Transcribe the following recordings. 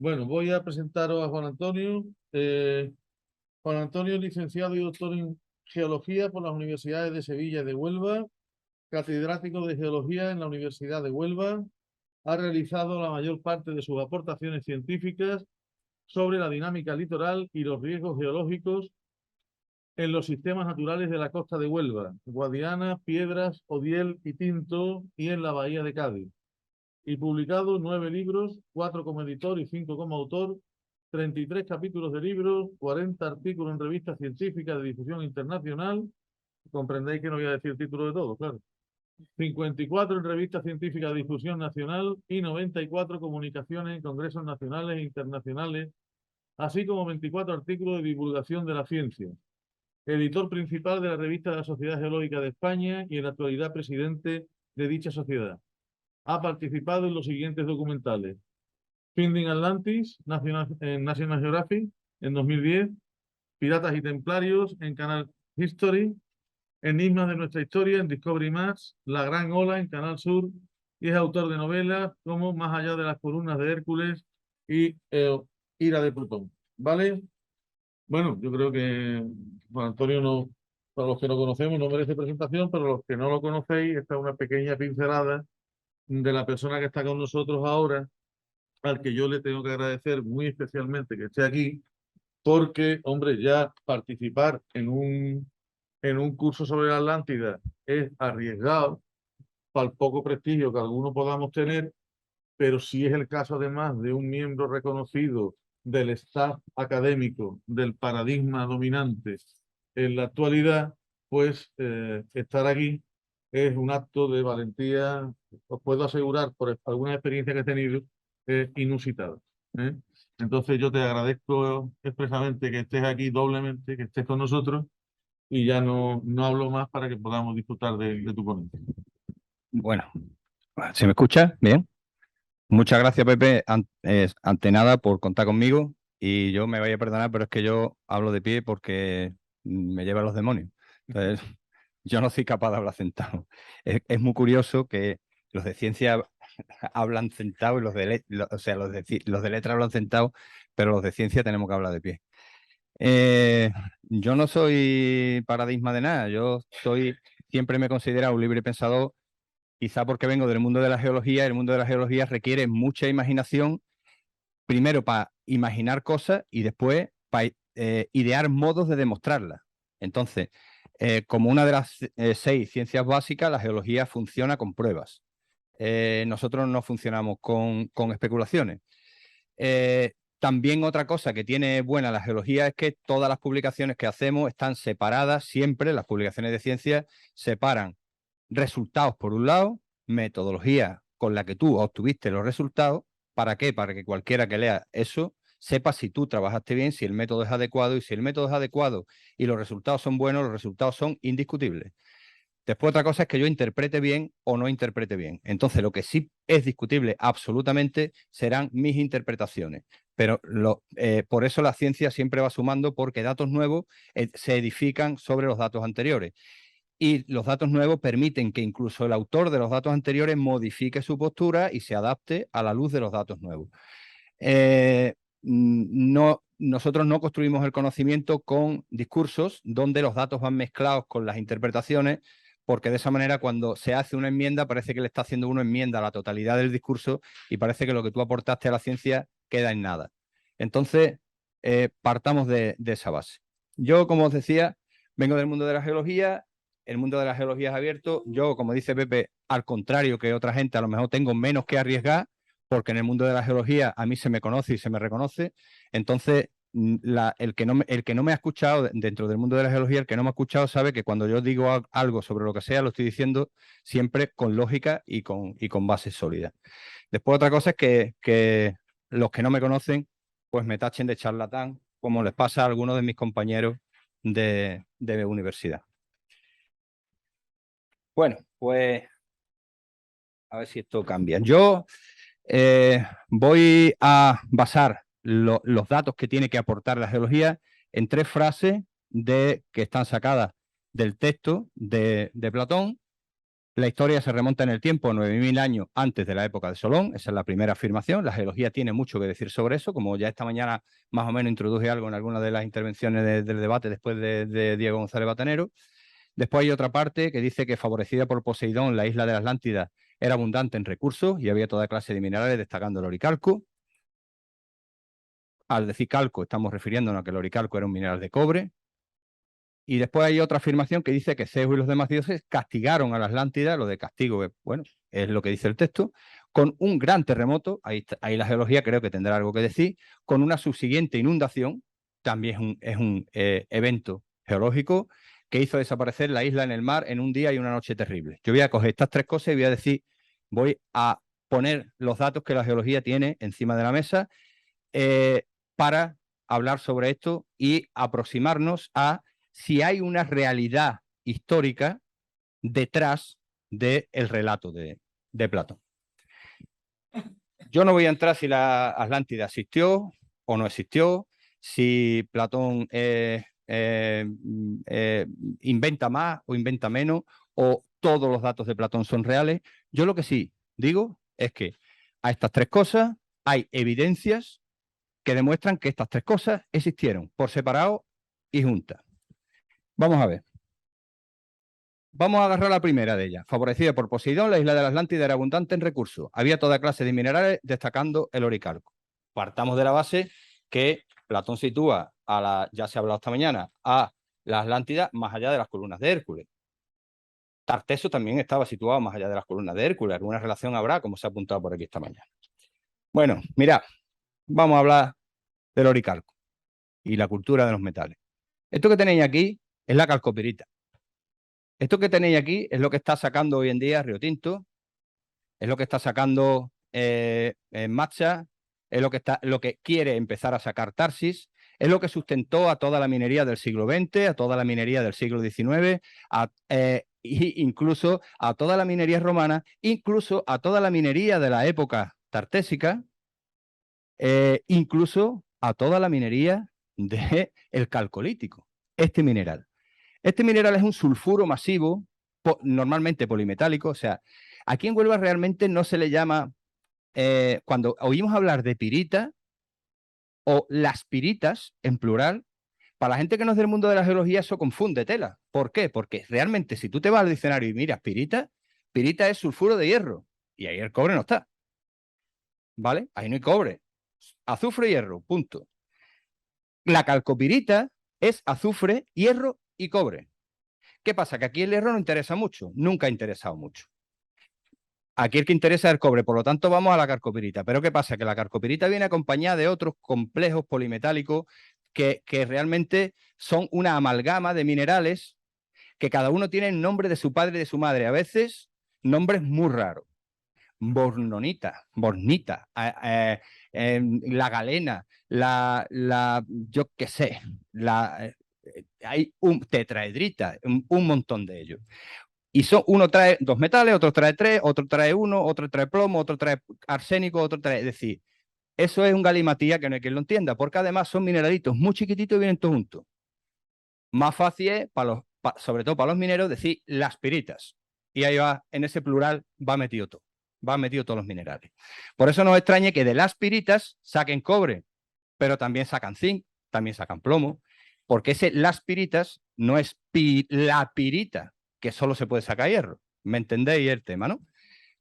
Bueno, voy a presentaros a Juan Antonio. Juan Antonio es licenciado y doctor en Geología por las Universidades de Sevilla y de Huelva, catedrático de Geología en la Universidad de Huelva. Ha realizado la mayor parte de sus aportaciones científicas sobre la dinámica litoral y los riesgos geológicos en los sistemas naturales de la costa de Huelva, Guadiana, Piedras, Odiel y Tinto, y en la bahía de Cádiz. Y publicado 9 libros, 4 como editor y 5 como autor, 33 capítulos de libros, 40 artículos en revistas científicas de difusión internacional. Comprendéis que no voy a decir el título de todo, claro. 54 en revistas científicas de difusión nacional y 94 comunicaciones en congresos nacionales e internacionales, así como 24 artículos de divulgación de la ciencia. Editor principal de la revista de la Sociedad Geológica de España y en la actualidad presidente de dicha sociedad. Ha participado en los siguientes documentales: Finding Atlantis, en National Geographic, en 2010, Piratas y Templarios, en Canal History, Enigmas de nuestra historia, en Discovery Max, La Gran Ola, en Canal Sur, y es autor de novelas como Más allá de las columnas de Hércules y Ira de Plutón. ¿Vale? Bueno, yo creo que Juan Antonio no, para los que no conocemos, no merece presentación, pero los que no lo conocéis, esta es una pequeña pincelada de la persona que está con nosotros ahora, al que yo le tengo que agradecer muy especialmente que esté aquí, porque, hombre, ya participar en un curso sobre la Atlántida es arriesgado para el poco prestigio que algunos podamos tener, pero si es el caso además de un miembro reconocido del staff académico del paradigma dominante en la actualidad, pues estar aquí es un acto de valentía, os puedo asegurar por alguna experiencia que he tenido, inusitada. ¿Eh? Entonces yo te agradezco expresamente que estés aquí doblemente, que estés con nosotros, y ya no hablo más para que podamos disfrutar de tu ponencia. Bueno, ¿se me escucha? Bien. Muchas gracias, Pepe, ante nada por contar conmigo. Y yo me vaya a perdonar, pero es que yo hablo de pie porque me llevan los demonios. Entonces, yo no soy capaz de hablar sentado. Es muy curioso que los de ciencia hablan sentado y o sea, los de letra hablan sentado, pero los de ciencia tenemos que hablar de pie. Yo no soy paradigma de nada. Siempre me he considerado un libre pensador. Quizá porque vengo del mundo de la geología, y el mundo de la geología requiere mucha imaginación, primero para imaginar cosas y después para idear modos de demostrarlas. Entonces, como una de las 6 ciencias básicas, la geología funciona con pruebas. Nosotros no funcionamos con especulaciones. También otra cosa que tiene buena la geología es que todas las publicaciones que hacemos están separadas siempre, las publicaciones de ciencia separan resultados por un lado, metodología con la que tú obtuviste los resultados. ¿Para qué? Para que cualquiera que lea eso sepa si tú trabajaste bien, si el método es adecuado, y si el método es adecuado y los resultados son buenos, los resultados son indiscutibles. Después otra cosa es que yo interprete bien o no interprete bien. Entonces lo que sí es discutible absolutamente serán mis interpretaciones. Pero por eso la ciencia siempre va sumando, porque datos nuevos se edifican sobre los datos anteriores. Y los datos nuevos permiten que incluso el autor de los datos anteriores modifique su postura y se adapte a la luz de los datos nuevos. Nosotros no construimos el conocimiento con discursos donde los datos van mezclados con las interpretaciones, porque de esa manera cuando se hace una enmienda parece que le está haciendo una enmienda a la totalidad del discurso y parece que lo que tú aportaste a la ciencia queda en nada. Entonces, partamos de esa base. Yo, como os decía, vengo del mundo de la geología. El mundo de la geología es abierto. Yo, como dice Pepe, al contrario que otra gente, a lo mejor tengo menos que arriesgar, porque en el mundo de la geología a mí se me conoce y se me reconoce. Entonces, el que no me ha escuchado dentro del mundo de la geología, el que no me ha escuchado sabe que cuando yo digo algo sobre lo que sea, lo estoy diciendo siempre con lógica y con bases sólidas. Después otra cosa es que los que no me conocen pues me tachen de charlatán, como les pasa a algunos de mis compañeros de universidad. Bueno, pues a ver si esto cambia. Yo voy a basar los datos que tiene que aportar la geología en 3 frases que están sacadas del texto de Platón, La historia se remonta en el tiempo 9.000 años antes de la época de Solón, esa es la primera afirmación. La geología tiene mucho que decir sobre eso, como ya esta mañana más o menos introduje algo en alguna de las intervenciones del debate después de Diego González Batanero. Después hay otra parte que dice que, favorecida por Poseidón, la isla de la Atlántida era abundante en recursos y había toda clase de minerales, destacando el oricalco. Al decir calco estamos refiriéndonos a que el oricalco era un mineral de cobre. Y después hay otra afirmación que dice que Zeus y los demás dioses castigaron a la Atlántida, lo de castigo, bueno, es lo que dice el texto, con un gran terremoto, ahí la geología creo que tendrá algo que decir, con una subsiguiente inundación, también es un evento geológico que hizo desaparecer la isla en el mar en un día y una noche terrible. Yo voy a coger estas tres cosas y voy a decir, voy a poner los datos que la geología tiene encima de la mesa para hablar sobre esto y aproximarnos a si hay una realidad histórica detrás del relato de Platón. Yo no voy a entrar si la Atlántida existió o no existió, si Platón inventa más o inventa menos, o todos los datos de Platón son reales. Yo lo que sí digo es que a estas tres cosas hay evidencias que demuestran que estas tres cosas existieron por separado y juntas. Vamos a ver. Vamos a agarrar la primera de ellas. Favorecida por Poseidón, la isla de la Atlántida era abundante en recursos. Había toda clase de minerales, destacando el oricalco. Partamos de la base que Platón sitúa ya se ha hablado esta mañana, a la Atlántida más allá de las columnas de Hércules. Tarteso también estaba situado más allá de las columnas de Hércules. Alguna relación habrá, como se ha apuntado por aquí esta mañana. Bueno, mirad, vamos a hablar del oricalco y la cultura de los metales. Esto que tenéis aquí es la calcopirita. Esto que tenéis aquí es lo que está sacando hoy en día Río Tinto, es lo que está sacando Matcha, es lo que quiere empezar a sacar Tarsis, es lo que sustentó a toda la minería del siglo XX, a toda la minería del siglo XIX, incluso a toda la minería romana, incluso a toda la minería de la época tartésica, incluso a toda la minería del calcolítico, este mineral. Este mineral es un sulfuro masivo, normalmente polimetálico, o sea, aquí en Huelva realmente no se le llama, cuando oímos hablar de pirita o las piritas en plural, para la gente que no es del mundo de la geología eso confunde tela. ¿Por qué? Porque realmente si tú te vas al diccionario y miras pirita, pirita es sulfuro de hierro y ahí el cobre no está, ¿vale? Ahí no hay cobre, azufre y hierro, punto. La calcopirita es azufre, hierro y cobre. ¿Qué pasa? Que aquí el hierro no interesa mucho, nunca ha interesado mucho. Aquí el que interesa es el cobre, por lo tanto vamos a la calcopirita. Pero ¿qué pasa? Que la calcopirita viene acompañada de otros complejos polimetálicos que realmente son una amalgama de minerales que cada uno tiene el nombre de su padre y de su madre, a veces nombres muy raros. Bornita, la galena, yo qué sé, hay un tetraedrita, un montón de ellos. Y uno trae 2 metales, otro trae 3, otro trae 1, otro trae plomo, otro trae arsénico, otro trae... Es decir, eso es un galimatía que no hay quien lo entienda, porque además son mineralitos muy chiquititos y vienen todos juntos. Más fácil es, sobre todo para los mineros, decir las piritas. Y ahí va, en ese plural, va metido todo. Van metidos todos los minerales. Por eso no extrañe que de las piritas saquen cobre, pero también sacan zinc, también sacan plomo, porque las piritas no es la pirita, que solo se puede sacar hierro. ¿Me entendéis el tema, no?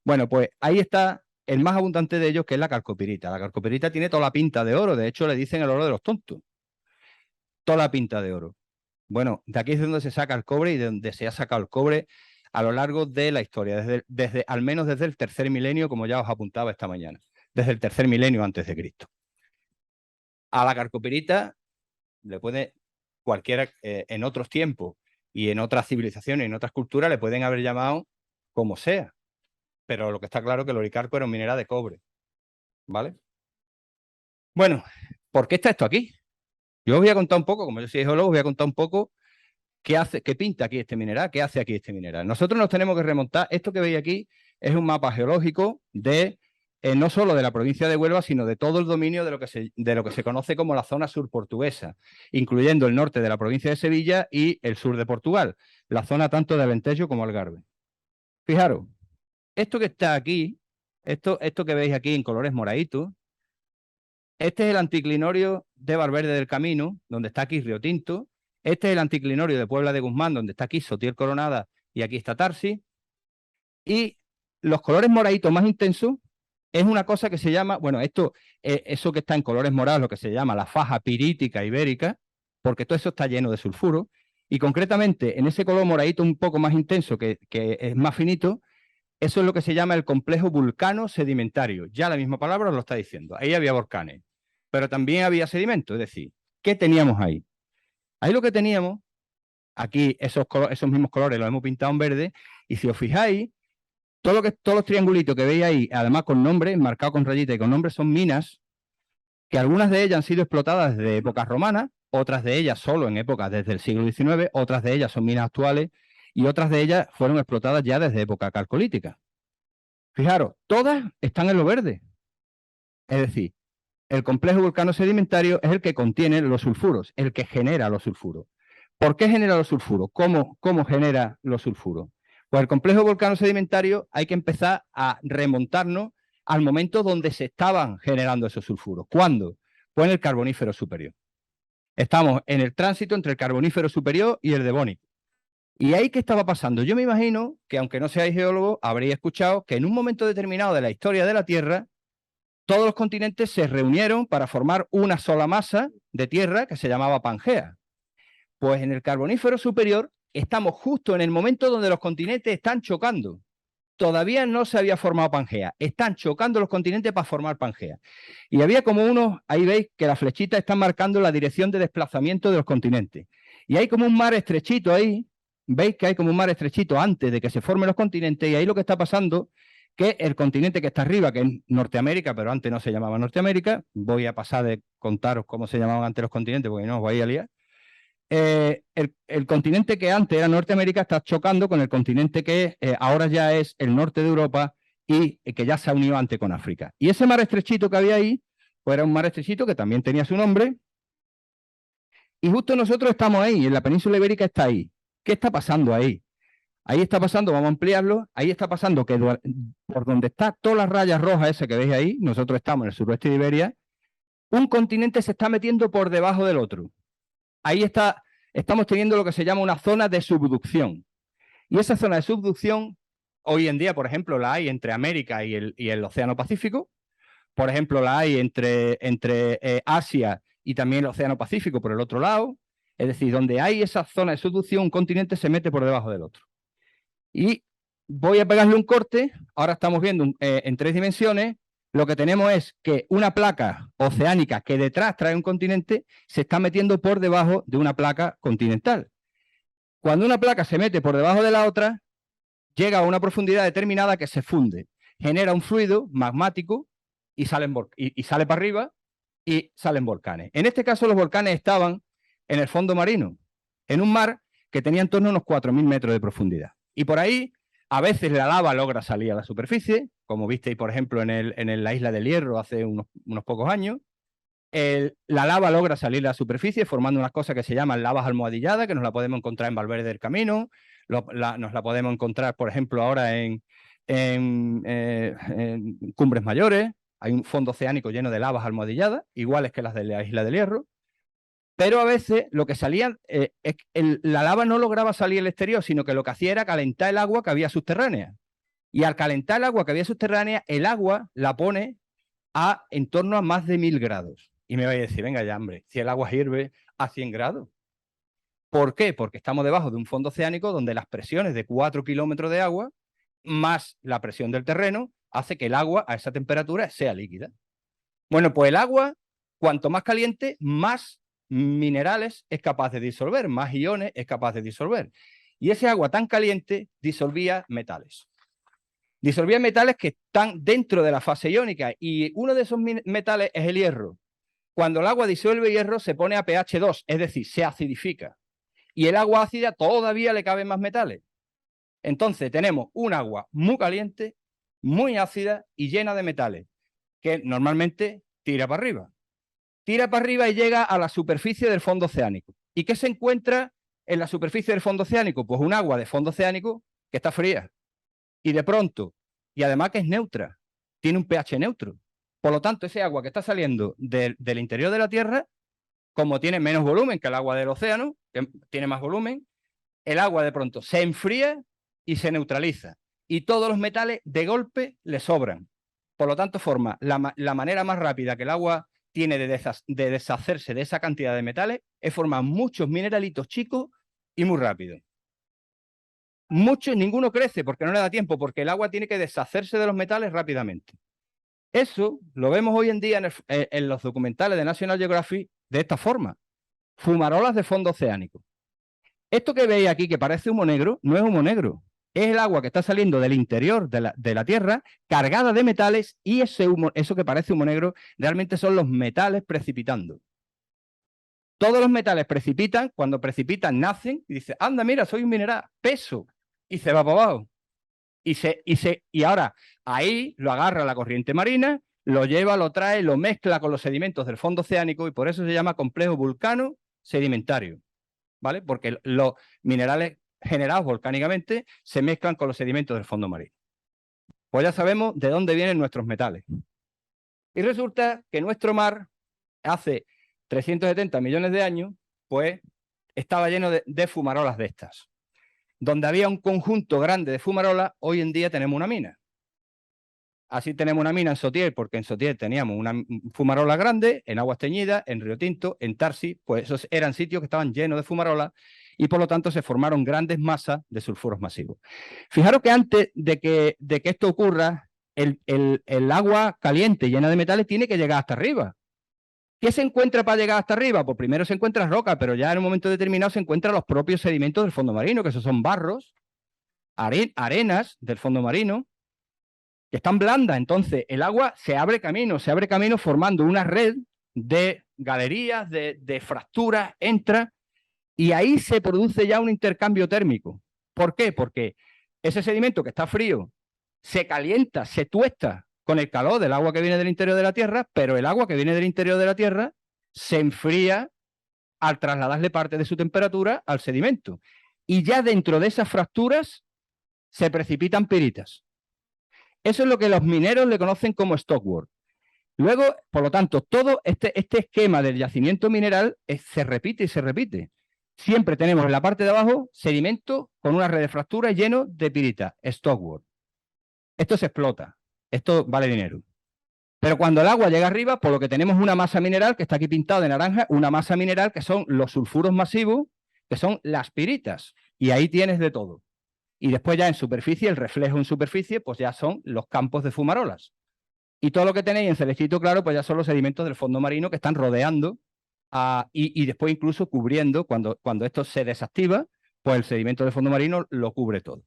Bueno, pues ahí está el más abundante de ellos, que es la calcopirita. La calcopirita tiene toda la pinta de oro, de hecho le dicen el oro de los tontos. Toda la pinta de oro. Bueno, de aquí es donde se saca el cobre y de donde se ha sacado el cobre a lo largo de la historia, al menos desde el tercer milenio, como ya os apuntaba esta mañana, desde el tercer milenio antes de Cristo. A la calcopirita le puede cualquiera, en otros tiempos y en otras civilizaciones, en otras culturas, le pueden haber llamado como sea, pero lo que está claro es que el oricalco era un mineral de cobre, ¿vale? Bueno, ¿por qué está esto aquí? Yo os voy a contar un poco, como yo soy geólogo, os voy a contar un poco qué pinta aquí este mineral, qué hace aquí este mineral. Nosotros nos tenemos que remontar, esto que veis aquí es un mapa geológico de no solo de la provincia de Huelva, sino de todo el dominio de lo que se conoce como la zona sur portuguesa, incluyendo el norte de la provincia de Sevilla y el sur de Portugal, la zona tanto de Alentejo como Algarve. Fijaros, esto que está aquí, esto que veis aquí en colores moraditos, este es el anticlinorio de Valverde del Camino, donde está aquí Río Tinto. Este es el anticlinorio de Puebla de Guzmán, donde está aquí Sotier Coronada y aquí está Tarsi. Y los colores moraditos más intensos es una cosa que se llama, bueno, eso que está en colores morados, lo que se llama la faja pirítica ibérica, porque todo eso está lleno de sulfuro. Y concretamente, en ese color moradito un poco más intenso, que es más finito, eso es lo que se llama el complejo vulcano sedimentario. Ya la misma palabra os lo está diciendo. Ahí había volcanes, pero también había sedimento. Es decir, ¿qué teníamos ahí? Ahí lo que teníamos, aquí esos mismos colores los hemos pintado en verde, y si os fijáis, todos los triangulitos que veis ahí, además con nombres, marcados con rayitas y con nombres, son minas, que algunas de ellas han sido explotadas desde épocas romanas, otras de ellas solo en épocas desde el siglo XIX, otras de ellas son minas actuales, y otras de ellas fueron explotadas ya desde época calcolítica. Fijaros, todas están en lo verde. Es decir, el complejo vulcano sedimentario es el que contiene los sulfuros, el que genera los sulfuros. ¿Por qué genera los sulfuros? ¿Cómo genera los sulfuros? Pues el complejo vulcano sedimentario hay que empezar a remontarnos al momento donde se estaban generando esos sulfuros. ¿Cuándo? Pues en el Carbonífero superior. Estamos en el tránsito entre el Carbonífero superior y el Devónico. ¿Y ahí qué estaba pasando? Yo me imagino que, aunque no seáis geólogos, habréis escuchado que en un momento determinado de la historia de la Tierra, todos los continentes se reunieron para formar una sola masa de tierra que se llamaba Pangea. Pues en el Carbonífero superior estamos justo en el momento donde los continentes están chocando. Todavía no se había formado Pangea. Están chocando los continentes para formar Pangea. Y había como unos, ahí veis que las flechitas están marcando la dirección de desplazamiento de los continentes. Y hay como un mar estrechito ahí. Veis que hay como un mar estrechito antes de que se formen los continentes, y ahí lo que está pasando, que el continente que está arriba, que es Norteamérica, pero antes no se llamaba Norteamérica, voy a pasar de contaros cómo se llamaban antes los continentes, porque no os vais a liar. El continente que antes era Norteamérica está chocando con el continente que ahora ya es el norte de Europa y que ya se ha unido antes con África. Y ese mar estrechito que había ahí, pues era un mar estrechito que también tenía su nombre, y justo nosotros estamos ahí, en la península ibérica está ahí. ¿Qué está pasando ahí? Ahí está pasando, vamos a ampliarlo, ahí está pasando que por donde está todas las rayas rojas ese que veis ahí, nosotros estamos en el suroeste de Iberia, un continente se está metiendo por debajo del otro. Ahí estamos teniendo lo que se llama una zona de subducción. Y esa zona de subducción, hoy en día, por ejemplo, la hay entre América y el Océano Pacífico. Por ejemplo, la hay entre Asia y también el Océano Pacífico por el otro lado. Es decir, donde hay esa zona de subducción, un continente se mete por debajo del otro. Y voy a pegarle un corte. Ahora estamos viendo en 3 dimensiones. Lo que tenemos es que una placa oceánica que detrás trae un continente se está metiendo por debajo de una placa continental. Cuando una placa se mete por debajo de la otra, llega a una profundidad determinada que se funde, genera un fluido magmático y sale para arriba y salen volcanes. En este caso, los volcanes estaban en el fondo marino, en un mar que tenía en torno a unos 4.000 metros de profundidad. Y por ahí, a veces la lava logra salir a la superficie, como visteis, por ejemplo, en la isla del Hierro hace unos pocos años. La lava logra salir a la superficie formando unas cosas que se llaman lavas almohadilladas, que nos la podemos encontrar en Valverde del Camino, nos la podemos encontrar, por ejemplo, ahora en Cumbres Mayores. Hay un fondo oceánico lleno de lavas almohadilladas, iguales que las de la isla del Hierro. Pero a veces lo que salía, la lava no lograba salir al exterior, sino que lo que hacía era calentar el agua que había subterránea. Y al calentar el agua que había subterránea, el agua la pone en torno a más de 1.000 grados. Y me vais a decir, venga ya, hombre, si el agua hirve a 100 grados. ¿Por qué? Porque estamos debajo de un fondo oceánico donde las presiones de 4 kilómetros de agua, más la presión del terreno, hace que el agua a esa temperatura sea líquida. Bueno, pues el agua, cuanto más caliente, más minerales es capaz de disolver, más iones es capaz de disolver. Y ese agua tan caliente disolvía metales. Disolvía metales que están dentro de la fase iónica, y uno de esos metales es el hierro. Cuando el agua disuelve hierro se pone a pH 2, es decir, se acidifica. Y el agua ácida todavía le caben más metales. Entonces tenemos un agua muy caliente, muy ácida y llena de metales, que normalmente tira para arriba. Tira para arriba y llega a la superficie del fondo oceánico. ¿Y qué se encuentra en la superficie del fondo oceánico? Pues un agua de fondo oceánico que está fría. y de pronto, y además que es neutra, tiene un pH neutro. Por lo tanto, ese agua que está saliendo del interior de la Tierra, como tiene menos volumen que el agua del océano, que tiene más volumen, el agua de pronto se enfría y se neutraliza. Y todos los metales de golpe le sobran. Por lo tanto, forma la manera más rápida que el agua tiene de deshacerse de esa cantidad de metales es formar muchos mineralitos chicos y muy rápido. Muchos, ninguno crece porque no le da tiempo, porque el agua tiene que deshacerse de los metales rápidamente. Eso lo vemos hoy en día en los documentales de National Geographic de esta forma. Fumarolas de fondo oceánico. Esto que veis aquí que parece humo negro, no es humo negro. Es el agua que está saliendo del interior de la Tierra, cargada de metales, y eso que parece humo negro, realmente son los metales precipitando. Todos los metales precipitan, cuando precipitan nacen, y dicen, anda, mira, soy un mineral, peso, y se va para abajo. Y ahora ahí lo agarra la corriente marina, lo lleva, lo trae, lo mezcla con los sedimentos del fondo oceánico, y por eso se llama complejo vulcano sedimentario, ¿vale? Porque los minerales generados volcánicamente se mezclan con los sedimentos del fondo marino. Pues ya sabemos de dónde vienen nuestros metales. Y resulta que nuestro mar, hace 370 millones de años, pues estaba lleno de fumarolas de estas. Donde había un conjunto grande de fumarolas, hoy en día tenemos una mina. Así tenemos una mina en Sotier, porque en Sotier teníamos una fumarola grande, en Aguas Teñidas, en Río Tinto, en Tarsi, pues esos eran sitios que estaban llenos de fumarolas y por lo tanto se formaron grandes masas de sulfuros masivos. Fijaros que antes de que esto ocurra, el agua caliente llena de metales tiene que llegar hasta arriba. ¿Qué se encuentra para llegar hasta arriba? Pues primero se encuentra roca, pero ya en un momento determinado se encuentran los propios sedimentos del fondo marino, que esos son barros, arenas del fondo marino, que están blandas. Entonces el agua se abre camino formando una red de galerías, de fracturas, entra, y ahí se produce ya un intercambio térmico. ¿Por qué? Porque ese sedimento que está frío se calienta, se tuesta con el calor del agua que viene del interior de la Tierra, pero el agua que viene del interior de la Tierra se enfría al trasladarle parte de su temperatura al sedimento. Y ya dentro de esas fracturas se precipitan piritas. Eso es lo que los mineros le conocen como stockwork. Luego, por lo tanto, todo este esquema del yacimiento mineral se repite y se repite. Siempre tenemos en la parte de abajo sedimento con una red de fracturas lleno de piritas, stockwork. Esto se explota. Esto vale dinero. Pero cuando el agua llega arriba, por lo que tenemos una masa mineral, que está aquí pintado de naranja, una masa mineral que son los sulfuros masivos, que son las piritas. Y ahí tienes de todo. Y después ya en superficie, el reflejo en superficie, pues ya son los campos de fumarolas. Y todo lo que tenéis en celestito claro, pues ya son los sedimentos del fondo marino que están rodeando y después incluso cubriendo, cuando esto se desactiva, pues el sedimento del fondo marino lo cubre todo.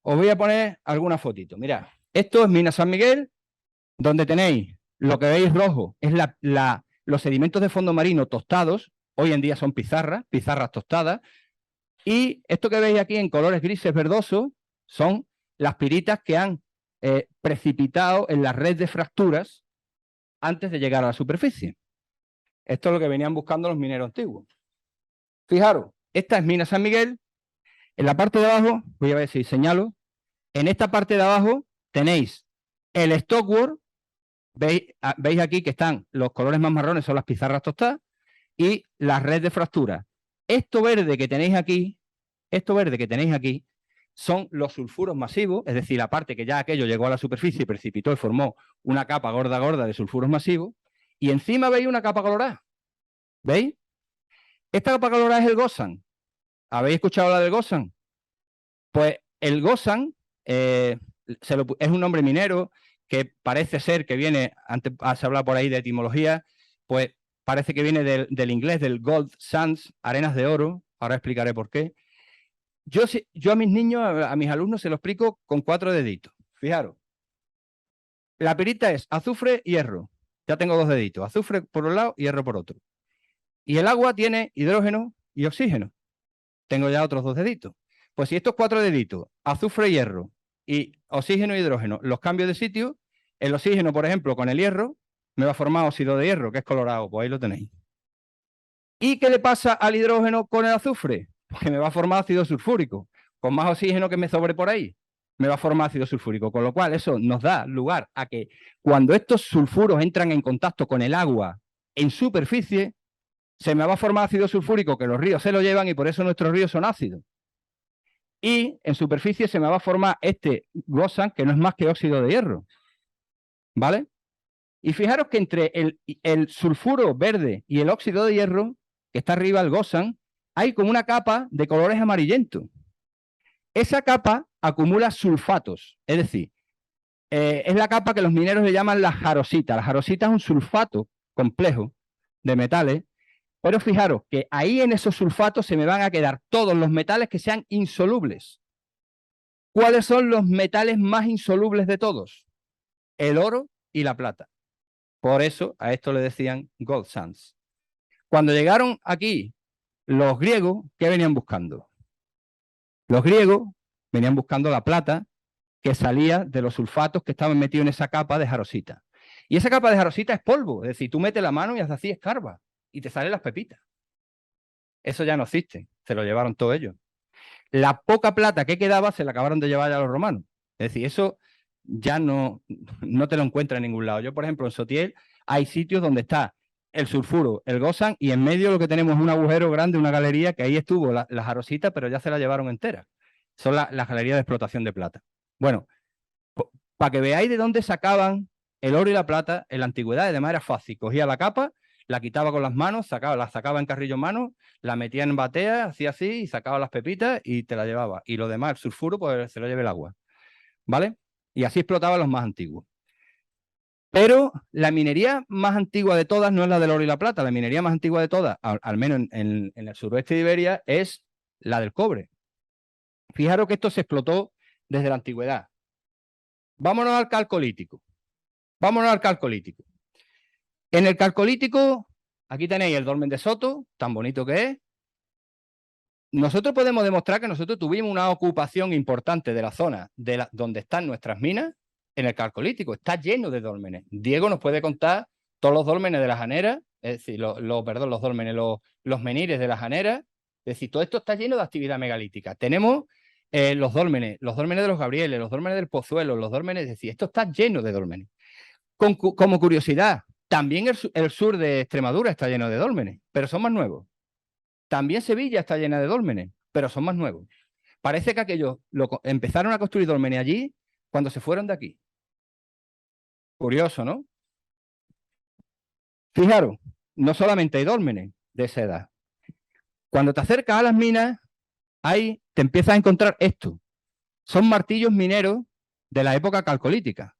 Os voy a poner alguna fotito. Mirad. Esto es Mina San Miguel, donde tenéis lo que veis rojo, es los sedimentos de fondo marino tostados, hoy en día son pizarras tostadas, y esto que veis aquí en colores grises verdosos son las piritas que han precipitado en la red de fracturas antes de llegar a la superficie. Esto es lo que venían buscando los mineros antiguos. Fijaros, esta es Mina San Miguel, en la parte de abajo, voy a ver si señalo, en esta parte de abajo tenéis el stockwork, veis aquí que están los colores más marrones, son las pizarras tostadas, y la red de fractura. Esto verde que tenéis aquí, son los sulfuros masivos, es decir, la parte que ya aquello llegó a la superficie, precipitó y formó una capa gorda de sulfuros masivos, y encima veis una capa colorada. ¿Veis? Esta capa colorada es el Gosan. ¿Habéis escuchado la del Gosan? Pues el Gosan es un nombre minero que parece ser que viene, antes se habla por ahí de etimología, pues parece que viene del inglés, del gold sands, arenas de oro. Ahora explicaré por qué. Yo a mis niños, a mis alumnos, se lo explico con 4 deditos. Fijaros. La pirita es azufre y hierro. Ya tengo 2 deditos. Azufre por un lado y hierro por otro. Y el agua tiene hidrógeno y oxígeno. Tengo ya otros 2 deditos. Pues si estos 4 deditos, azufre y hierro, y oxígeno y hidrógeno, los cambio de sitio, el oxígeno, por ejemplo, con el hierro, me va a formar óxido de hierro, que es colorado, pues ahí lo tenéis. ¿Y qué le pasa al hidrógeno con el azufre? Pues que me va a formar ácido sulfúrico, con más oxígeno que me sobre por ahí. me va a formar ácido sulfúrico, con lo cual eso nos da lugar a que cuando estos sulfuros entran en contacto con el agua en superficie, se me va a formar ácido sulfúrico, que los ríos se lo llevan y por eso nuestros ríos son ácidos. Y en superficie se me va a formar este Gosan, que no es más que óxido de hierro. ¿Vale? Y fijaros que entre el sulfuro verde y el óxido de hierro, que está arriba, el Gosan, hay como una capa de colores amarillentos. Esa capa acumula sulfatos, es decir, es la capa que los mineros le llaman la jarosita. La jarosita es un sulfato complejo de metales, pero fijaros que ahí en esos sulfatos se me van a quedar todos los metales que sean insolubles. ¿Cuáles son los metales más insolubles de todos? El oro y la plata. Por eso a esto le decían gold sands. Cuando llegaron aquí los griegos, ¿qué venían buscando? Los griegos venían buscando la plata que salía de los sulfatos que estaban metidos en esa capa de jarosita. Y esa capa de jarosita es polvo, es decir, tú metes la mano y haces así, escarba, y te salen las pepitas. Eso ya no existe, se lo llevaron todos ellos. La poca plata que quedaba se la acabaron de llevar ya los romanos. Es decir, eso ya no te lo encuentras en ningún lado. Yo, por ejemplo, en Sotiel hay sitios donde está el sulfuro, el Gosan, y en medio lo que tenemos es un agujero grande, una galería, que ahí estuvo la jarosita, pero ya se la llevaron entera. Son las galerías de explotación de plata. Bueno, para que veáis de dónde sacaban el oro y la plata en la antigüedad, además era fácil. Cogía la capa, la quitaba con las manos, la sacaba en carrillo en mano, la metía en batea, hacía así, y sacaba las pepitas y te la llevaba. Y lo demás, el sulfuro, pues se lo lleva el agua. ¿Vale? Y así explotaban los más antiguos. Pero la minería más antigua de todas no es la del oro y la plata. La minería más antigua de todas, al menos en el suroeste de Iberia, es la del cobre. Fijaros que esto se explotó desde la antigüedad. Vámonos al calcolítico. Vámonos al calcolítico. En el calcolítico, aquí tenéis el dolmen de Soto, tan bonito que es. Nosotros podemos demostrar que nosotros tuvimos una ocupación importante de la zona donde están nuestras minas en el calcolítico. Está lleno de dólmenes. Diego nos puede contar todos los dólmenes de las Janeras, es decir, los dólmenes, los menires de las Janeras. Es decir, todo esto está lleno de actividad megalítica. Tenemos los dólmenes de los Gabrieles, los dólmenes del Pozuelo, los dólmenes, es decir, esto está lleno de dólmenes. Como curiosidad, también el sur de Extremadura está lleno de dólmenes, pero son más nuevos. También Sevilla está llena de dólmenes, pero son más nuevos. Parece que aquellos empezaron a construir dólmenes allí cuando se fueron de aquí. Curioso, ¿no? Fijaros, no solamente hay dólmenes de esa edad. Cuando te acercas a las minas, ahí te empiezas a encontrar esto. Son martillos mineros de la época calcolítica.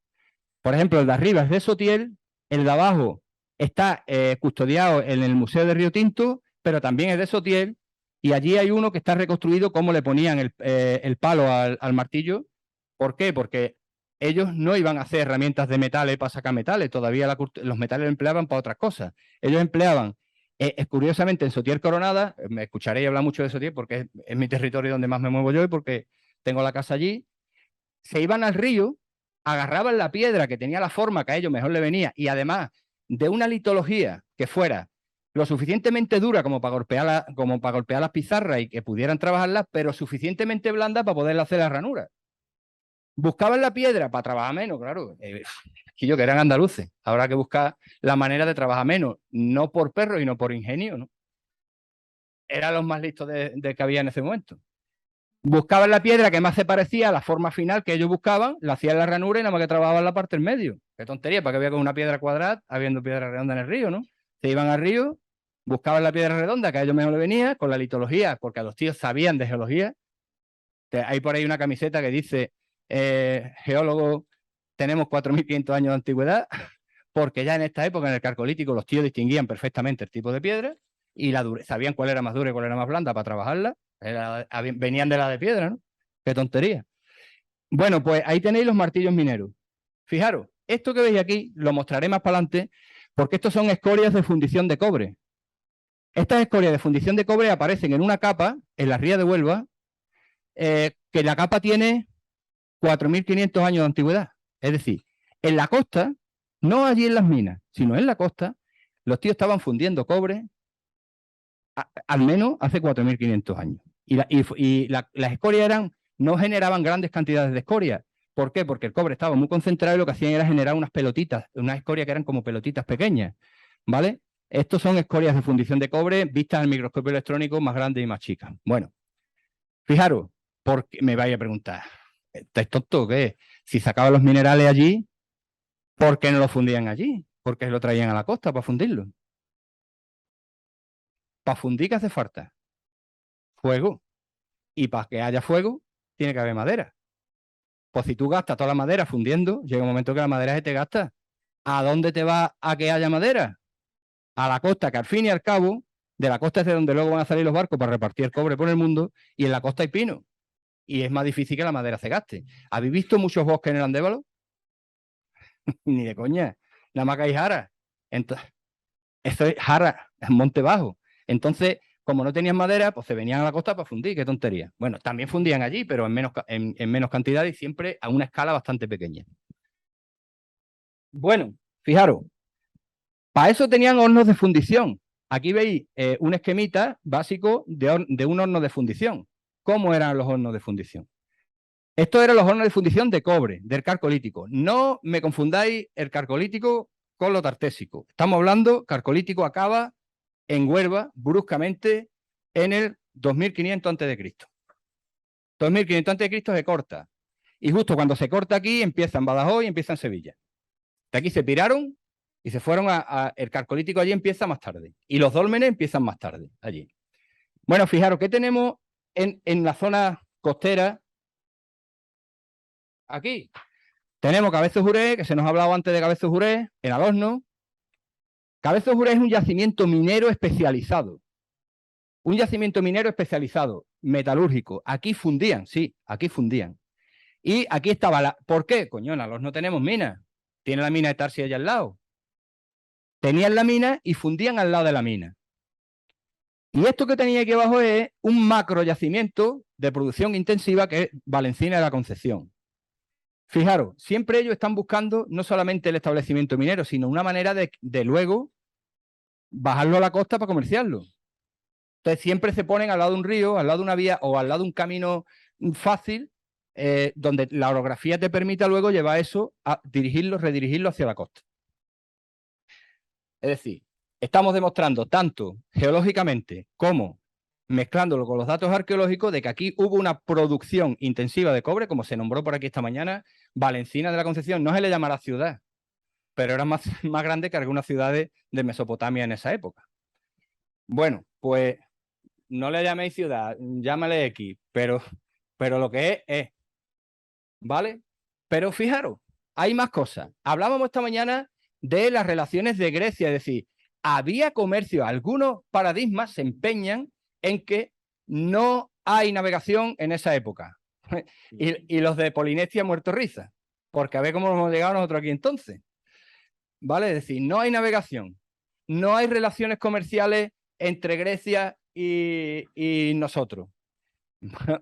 Por ejemplo, el de arriba es de Sotiel, el de abajo está custodiado en el Museo de Río Tinto, pero también es de Sotiel, y allí hay uno que está reconstruido cómo le ponían el palo al martillo. ¿Por qué? Porque ellos no iban a hacer herramientas de metales para sacar metales, todavía los metales lo empleaban para otras cosas. Ellos empleaban, curiosamente, en Sotiel Coronada, me escucharéis hablar mucho de Sotiel porque es mi territorio donde más me muevo yo y porque tengo la casa allí, se iban al río, agarraban la piedra que tenía la forma que a ellos mejor le venía y además de una litología que fuera lo suficientemente dura como para golpear las pizarras y que pudieran trabajarlas, pero suficientemente blanda para poder hacer las ranuras. Buscaban la piedra para trabajar menos, claro. Que eran andaluces. Habrá que buscar la manera de trabajar menos, no por perro y no por ingenio, ¿no? Eran los más listos de que había en ese momento. Buscaban la piedra que más se parecía a la forma final que ellos buscaban, la hacían la ranura y nada más que trabajaban la parte en medio. Qué tontería, para que había con una piedra cuadrada, habiendo piedra redonda en el río, ¿no? Se iban al río, buscaban la piedra redonda que a ellos mejor le venía, con la litología, porque a los tíos sabían de geología. Hay por ahí una camiseta que dice, geólogos, tenemos 4.500 años de antigüedad, porque ya en esta época, en el calcolítico, los tíos distinguían perfectamente el tipo de piedra y sabían cuál era más dura y cuál era más blanda para trabajarla. Venían de la de piedra, ¿no? Qué tontería. Bueno, pues ahí tenéis los martillos mineros. Fijaros, esto que veis aquí lo mostraré más para adelante porque estos son escorias de fundición de cobre. Estas escorias de fundición de cobre aparecen en una capa, en la ría de Huelva, que la capa tiene 4.500 años de antigüedad. Es decir, en la costa, no allí en las minas, sino en la costa, los tíos estaban fundiendo cobre al menos hace 4.500 años. Y las escorias eran no generaban grandes cantidades de escoria. ¿Por qué? Porque el cobre estaba muy concentrado y lo que hacían era generar unas pelotitas, unas escorias que eran como pelotitas pequeñas, ¿vale? Estos son escorias de fundición de cobre vistas al microscopio electrónico más grandes y más chicas. Bueno, fijaros, porque me vais a preguntar, ¿estáis tontos o qué? Si sacaban los minerales allí, ¿por qué no lo fundían allí? ¿Por qué lo traían a la costa para fundirlo? Para fundir, ¿qué hace falta? Fuego. Y para que haya fuego, tiene que haber madera. Pues si tú gastas toda la madera fundiendo, llega un momento que la madera se te gasta. ¿A dónde te va a que haya madera? A la costa, que al fin y al cabo, de la costa es de donde luego van a salir los barcos para repartir el cobre por el mundo, y en la costa hay pino. Y es más difícil que la madera se gaste. ¿Habéis visto muchos bosques en el Andévalo? Ni de coña. Nada más que hay jara. Entonces, eso es jara, es monte bajo. Entonces, como no tenían madera, pues se venían a la costa para fundir, qué tontería. Bueno, también fundían allí, pero en menos cantidad y siempre a una escala bastante pequeña. Bueno, fijaros, para eso tenían hornos de fundición. Aquí veis un esquemita básico de un horno de fundición. ¿Cómo eran los hornos de fundición? Estos eran los hornos de fundición de cobre, del carcolítico. No me confundáis el carcolítico con lo tartésico. Estamos hablando, carcolítico acaba en Huelva, bruscamente, en el 2500 a.C. 2500 a.C. se corta. Y justo cuando se corta aquí, empieza en Badajoz y empieza en Sevilla. De aquí se piraron y se fueron el carcolítico allí empieza más tarde. Y los dólmenes empiezan más tarde allí. Bueno, fijaros, ¿qué tenemos en la zona costera? Aquí. Tenemos Cabezo Juré, que se nos ha hablado antes de Cabezo Juré, en Alosno. Cabezo Juré es un yacimiento minero especializado. Un yacimiento minero especializado, metalúrgico. Aquí fundían, sí, aquí fundían. Y aquí estaba la... ¿Por qué? Coño, en Alosno no tenemos minas. Tiene la mina de Tarsi allá al lado. Tenían la mina y fundían al lado de la mina. Y esto que tenía aquí abajo es un macro yacimiento de producción intensiva que es Valencina de la Concepción. Fijaros, siempre ellos están buscando no solamente el establecimiento minero, sino una manera de luego bajarlo a la costa para comerciarlo. Entonces siempre se ponen al lado de un río, al lado de una vía o al lado de un camino fácil, donde la orografía te permita luego llevar eso a dirigirlo, redirigirlo hacia la costa. Es decir, estamos demostrando tanto geológicamente como mezclándolo con los datos arqueológicos de que aquí hubo una producción intensiva de cobre, como se nombró por aquí esta mañana, Valencina de la Concepción. No se le llamará ciudad, pero era más grande que algunas ciudades de Mesopotamia en esa época. Bueno, pues no le llaméis ciudad, llámale X, pero lo que es, ¿vale? Pero fijaros, hay más cosas. Hablábamos esta mañana de las relaciones de Grecia, es decir, había comercio, algunos paradigmas se empeñan en que no hay navegación en esa época. y los de Polinesia muerto risa, porque a ver cómo hemos llegado nosotros aquí entonces. ¿Vale? Es decir, no hay navegación, no hay relaciones comerciales entre Grecia y nosotros.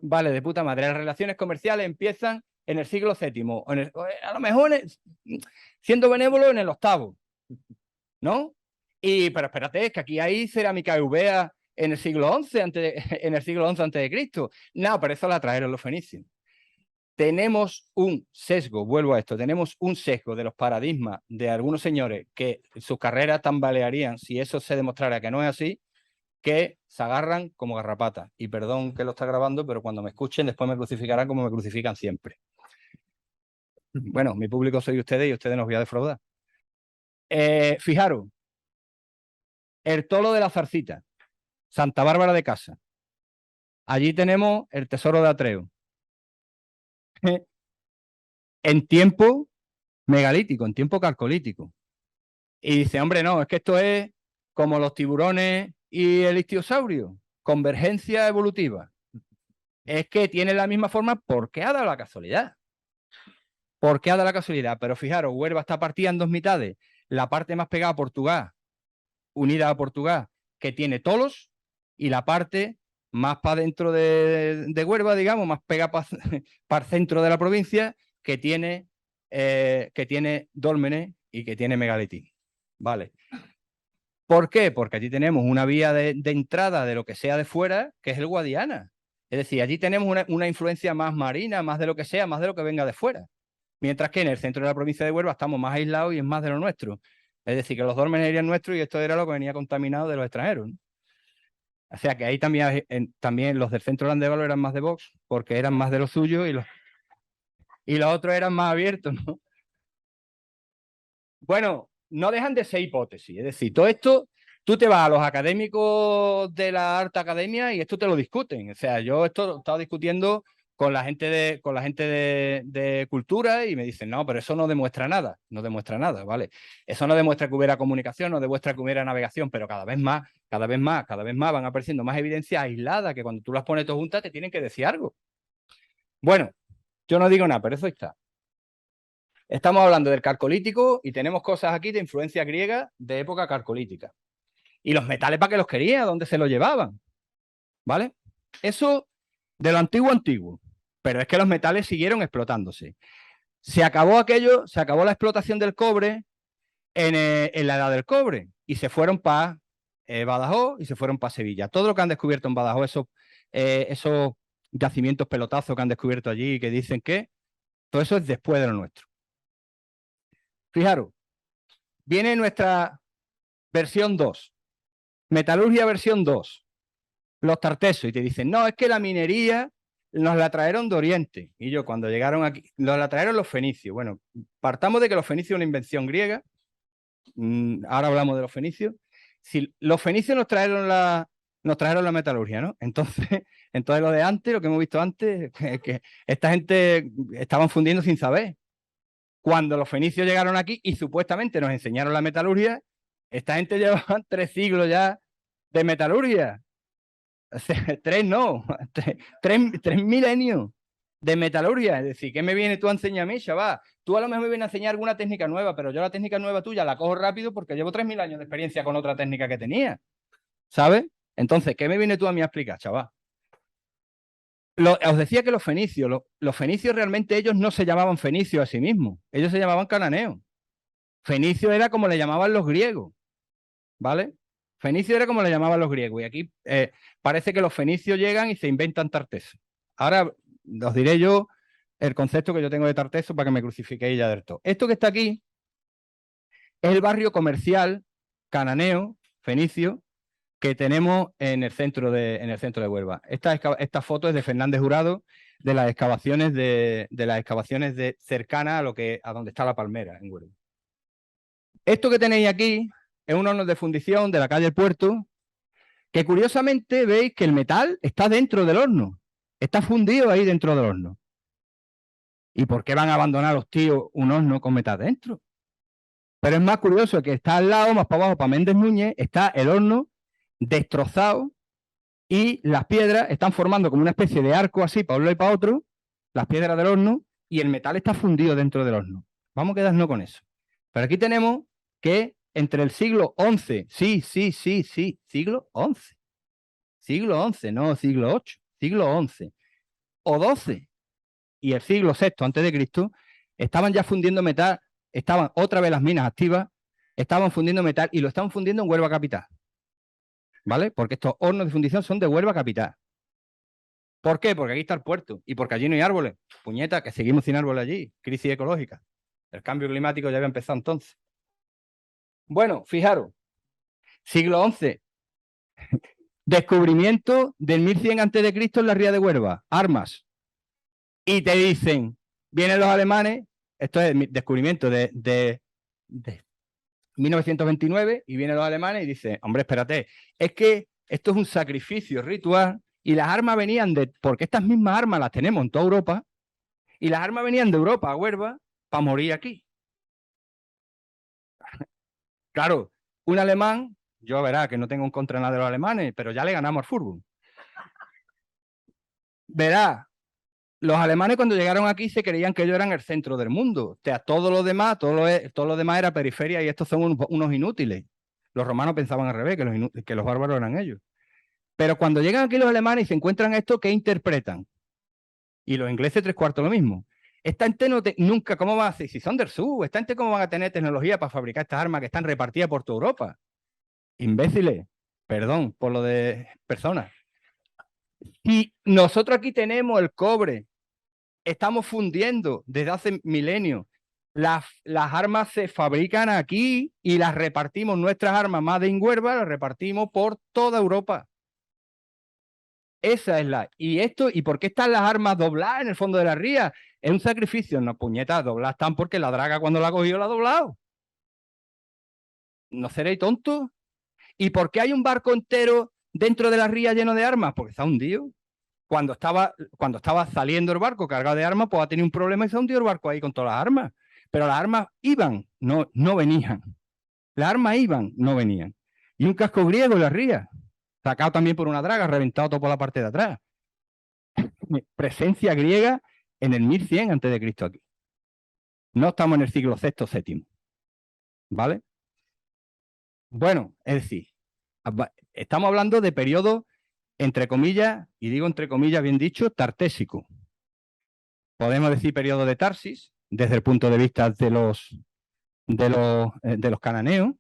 Vale, de puta madre. Las relaciones comerciales empiezan en el siglo VII, a lo mejor siendo benévolo en el VIII, ¿no? Pero espérate, es que aquí hay cerámica eubea en el siglo XI, en el siglo XI antes de Cristo. No, pero eso la trajeron los fenicios. Tenemos un sesgo, vuelvo a esto, tenemos un sesgo de los paradigmas de algunos señores que sus carreras tambalearían si eso se demostrara que no es así, que se agarran como garrapatas. Y perdón que lo está grabando, pero cuando me escuchen después me crucificarán como me crucifican siempre. Bueno, mi público soy ustedes y ustedes nos voy a defraudar. Fijaros, el tolo de la Zarcita, Santa Bárbara de Casa. Allí tenemos el tesoro de Atreo. En tiempo megalítico, en tiempo calcolítico. Y dice, hombre, no, es que esto es como los tiburones y el istiosaurio, convergencia evolutiva. Es que tiene la misma forma porque ha dado la casualidad. Porque ha dado la casualidad. Pero fijaros, Huelva está partida en dos mitades. La parte más pegada a Portugal, unida a Portugal, que tiene tolos, y la parte más para dentro de Huelva, digamos, más pegada para el centro de la provincia, que tiene dólmenes y que tiene megalitín. Vale. ¿Por qué? Porque allí tenemos una vía de entrada de lo que sea de fuera, que es el Guadiana. Es decir, allí tenemos una influencia más marina, más de lo que sea, más de lo que venga de fuera. Mientras que en el centro de la provincia de Huelva estamos más aislados y es más de lo nuestro. Es decir, que los dólmenes eran nuestros y esto era lo que venía contaminado de los extranjeros, ¿no? O sea que ahí también los del centro de Landévalo eran más de Vox, porque eran más de lo suyo y los otros eran más abiertos, ¿no? Bueno, no dejan de ser hipótesis. Es decir, todo esto, tú te vas a los académicos de la alta academia y esto te lo discuten. O sea, yo esto lo he estado discutiendo con la gente de cultura y me dicen, no, pero eso no demuestra nada. No demuestra nada, ¿vale? Eso no demuestra que hubiera comunicación, no demuestra que hubiera navegación, pero cada vez más van apareciendo más evidencias aisladas que cuando tú las pones todas juntas te tienen que decir algo. Bueno, yo no digo nada, pero eso está. Estamos hablando del calcolítico y tenemos cosas aquí de influencia griega de época calcolítica. ¿Y los metales para qué los quería? ¿Dónde se los llevaban? ¿Vale? Eso de lo antiguo. Pero es que los metales siguieron explotándose. Se acabó la explotación del cobre en la edad del cobre y se fueron para Badajoz y se fueron para Sevilla. Todo lo que han descubierto en Badajoz, esos yacimientos pelotazos que han descubierto allí que dicen que todo eso es después de lo nuestro. Fijaros, viene nuestra versión 2, metalurgia versión 2, los tartesos, y te dicen, no, es que la minería nos la trajeron de Oriente. Y yo, cuando llegaron aquí, nos la trajeron los fenicios. Bueno, partamos de que los fenicios es una invención griega. Ahora hablamos de los fenicios. Si los fenicios nos trajeron la metalurgia, ¿no? Entonces lo de antes, lo que hemos visto antes, que esta gente estaban fundiendo sin saber. Cuando los fenicios llegaron aquí y supuestamente nos enseñaron la metalurgia, esta gente llevaba 3 siglos ya de metalurgia. O sea, 3 no, 3 milenios de metalurgia. Es decir, ¿qué me viene tú a enseñar a mí, chaval? Tú a lo mejor me vienes a enseñar alguna técnica nueva, pero yo la técnica nueva tuya la cojo rápido porque llevo 3.000 años de experiencia con otra técnica que tenía. ¿Sabes? Entonces, ¿qué me viene tú a mí a explicar, chaval? Os decía que los fenicios realmente ellos no se llamaban fenicios a sí mismos, ellos se llamaban cananeos. Fenicio era como le llamaban los griegos, ¿vale? Fenicio era como le llamaban los griegos y aquí parece que los fenicios llegan y se inventan Tarteso. Ahora os diré yo el concepto que yo tengo de Tarteso para que me crucifiquéis ya del todo. Esto que está aquí es el barrio comercial cananeo, fenicio, que tenemos en el centro de Huelva. Esta foto es de Fernández Jurado, de las excavaciones cercanas a donde está la palmera en Huelva. Esto que tenéis aquí es un horno de fundición de la calle El Puerto, que curiosamente veis que el metal está dentro del horno, está fundido ahí dentro del horno. ¿Y por qué van a abandonar los tíos un horno con metal dentro? Pero es más curioso que está al lado, más para abajo, para Méndez Núñez, está el horno destrozado y las piedras están formando como una especie de arco así para un lado y para otro, las piedras del horno, y el metal está fundido dentro del horno. Vamos a quedarnos con eso. Pero aquí tenemos que entre el siglo XI, sí, siglo XI, no siglo VIII, siglo XI o XII y el siglo VI antes de Cristo, estaban ya fundiendo metal, estaban otra vez las minas activas, estaban fundiendo metal y lo estaban fundiendo en Huelva capital. ¿Vale? Porque estos hornos de fundición son de Huelva capital. ¿Por qué? Porque aquí está el puerto y porque allí no hay árboles. Puñeta, que seguimos sin árboles allí. Crisis ecológica. El cambio climático ya había empezado entonces. Bueno, fijaros. Siglo XI. Descubrimiento del 1100 a.C. en la ría de Huelva. Armas. Y te dicen, vienen los alemanes, esto es el descubrimiento de 1929, y vienen los alemanes y dicen, hombre, espérate, es que esto es un sacrificio ritual y las armas venían porque estas mismas armas las tenemos en toda Europa, y las armas venían de Europa a Huelva para morir aquí. Claro, un alemán, yo verá que no tengo en contra nada de los alemanes, pero ya le ganamos al fútbol. Verá, los alemanes cuando llegaron aquí se creían que ellos eran el centro del mundo. O sea, todo lo demás era periferia y estos son unos inútiles. Los romanos pensaban al revés, que los bárbaros eran ellos. Pero cuando llegan aquí los alemanes y se encuentran esto, ¿qué interpretan? Y los ingleses 3/4 lo mismo. Esta gente nunca, ¿cómo va a hacer? Si son del sur, esta gente ¿cómo van a tener tecnología para fabricar estas armas que están repartidas por toda Europa? Imbéciles, perdón por lo de personas. Si nosotros aquí tenemos el cobre, estamos fundiendo desde hace milenios, las armas se fabrican aquí y las repartimos, nuestras armas Made in Huelva las repartimos por toda Europa. Esa es la... ¿Y por qué están las armas dobladas en el fondo de la ría? Es un sacrificio. No, puñetas, dobladas están porque la draga cuando la ha cogido la ha doblado. ¿No seréis tontos? ¿Y por qué hay un barco entero dentro de la ría lleno de armas? Porque está hundido. Cuando estaba saliendo el barco cargado de armas, pues ha tenido un problema y se ha hundido el barco ahí con todas las armas. Pero las armas iban, no venían. Las armas iban, no venían. Y un casco griego en la ría, sacado también por una draga, reventado todo por la parte de atrás. Presencia griega en el 1100 a.C. aquí. No estamos en el siglo VI, VII. ¿Vale? Bueno, es decir, estamos hablando de periodo, entre comillas, y digo entre comillas bien dicho, tartésico. Podemos decir periodo de Tarsis, desde el punto de vista de los cananeos,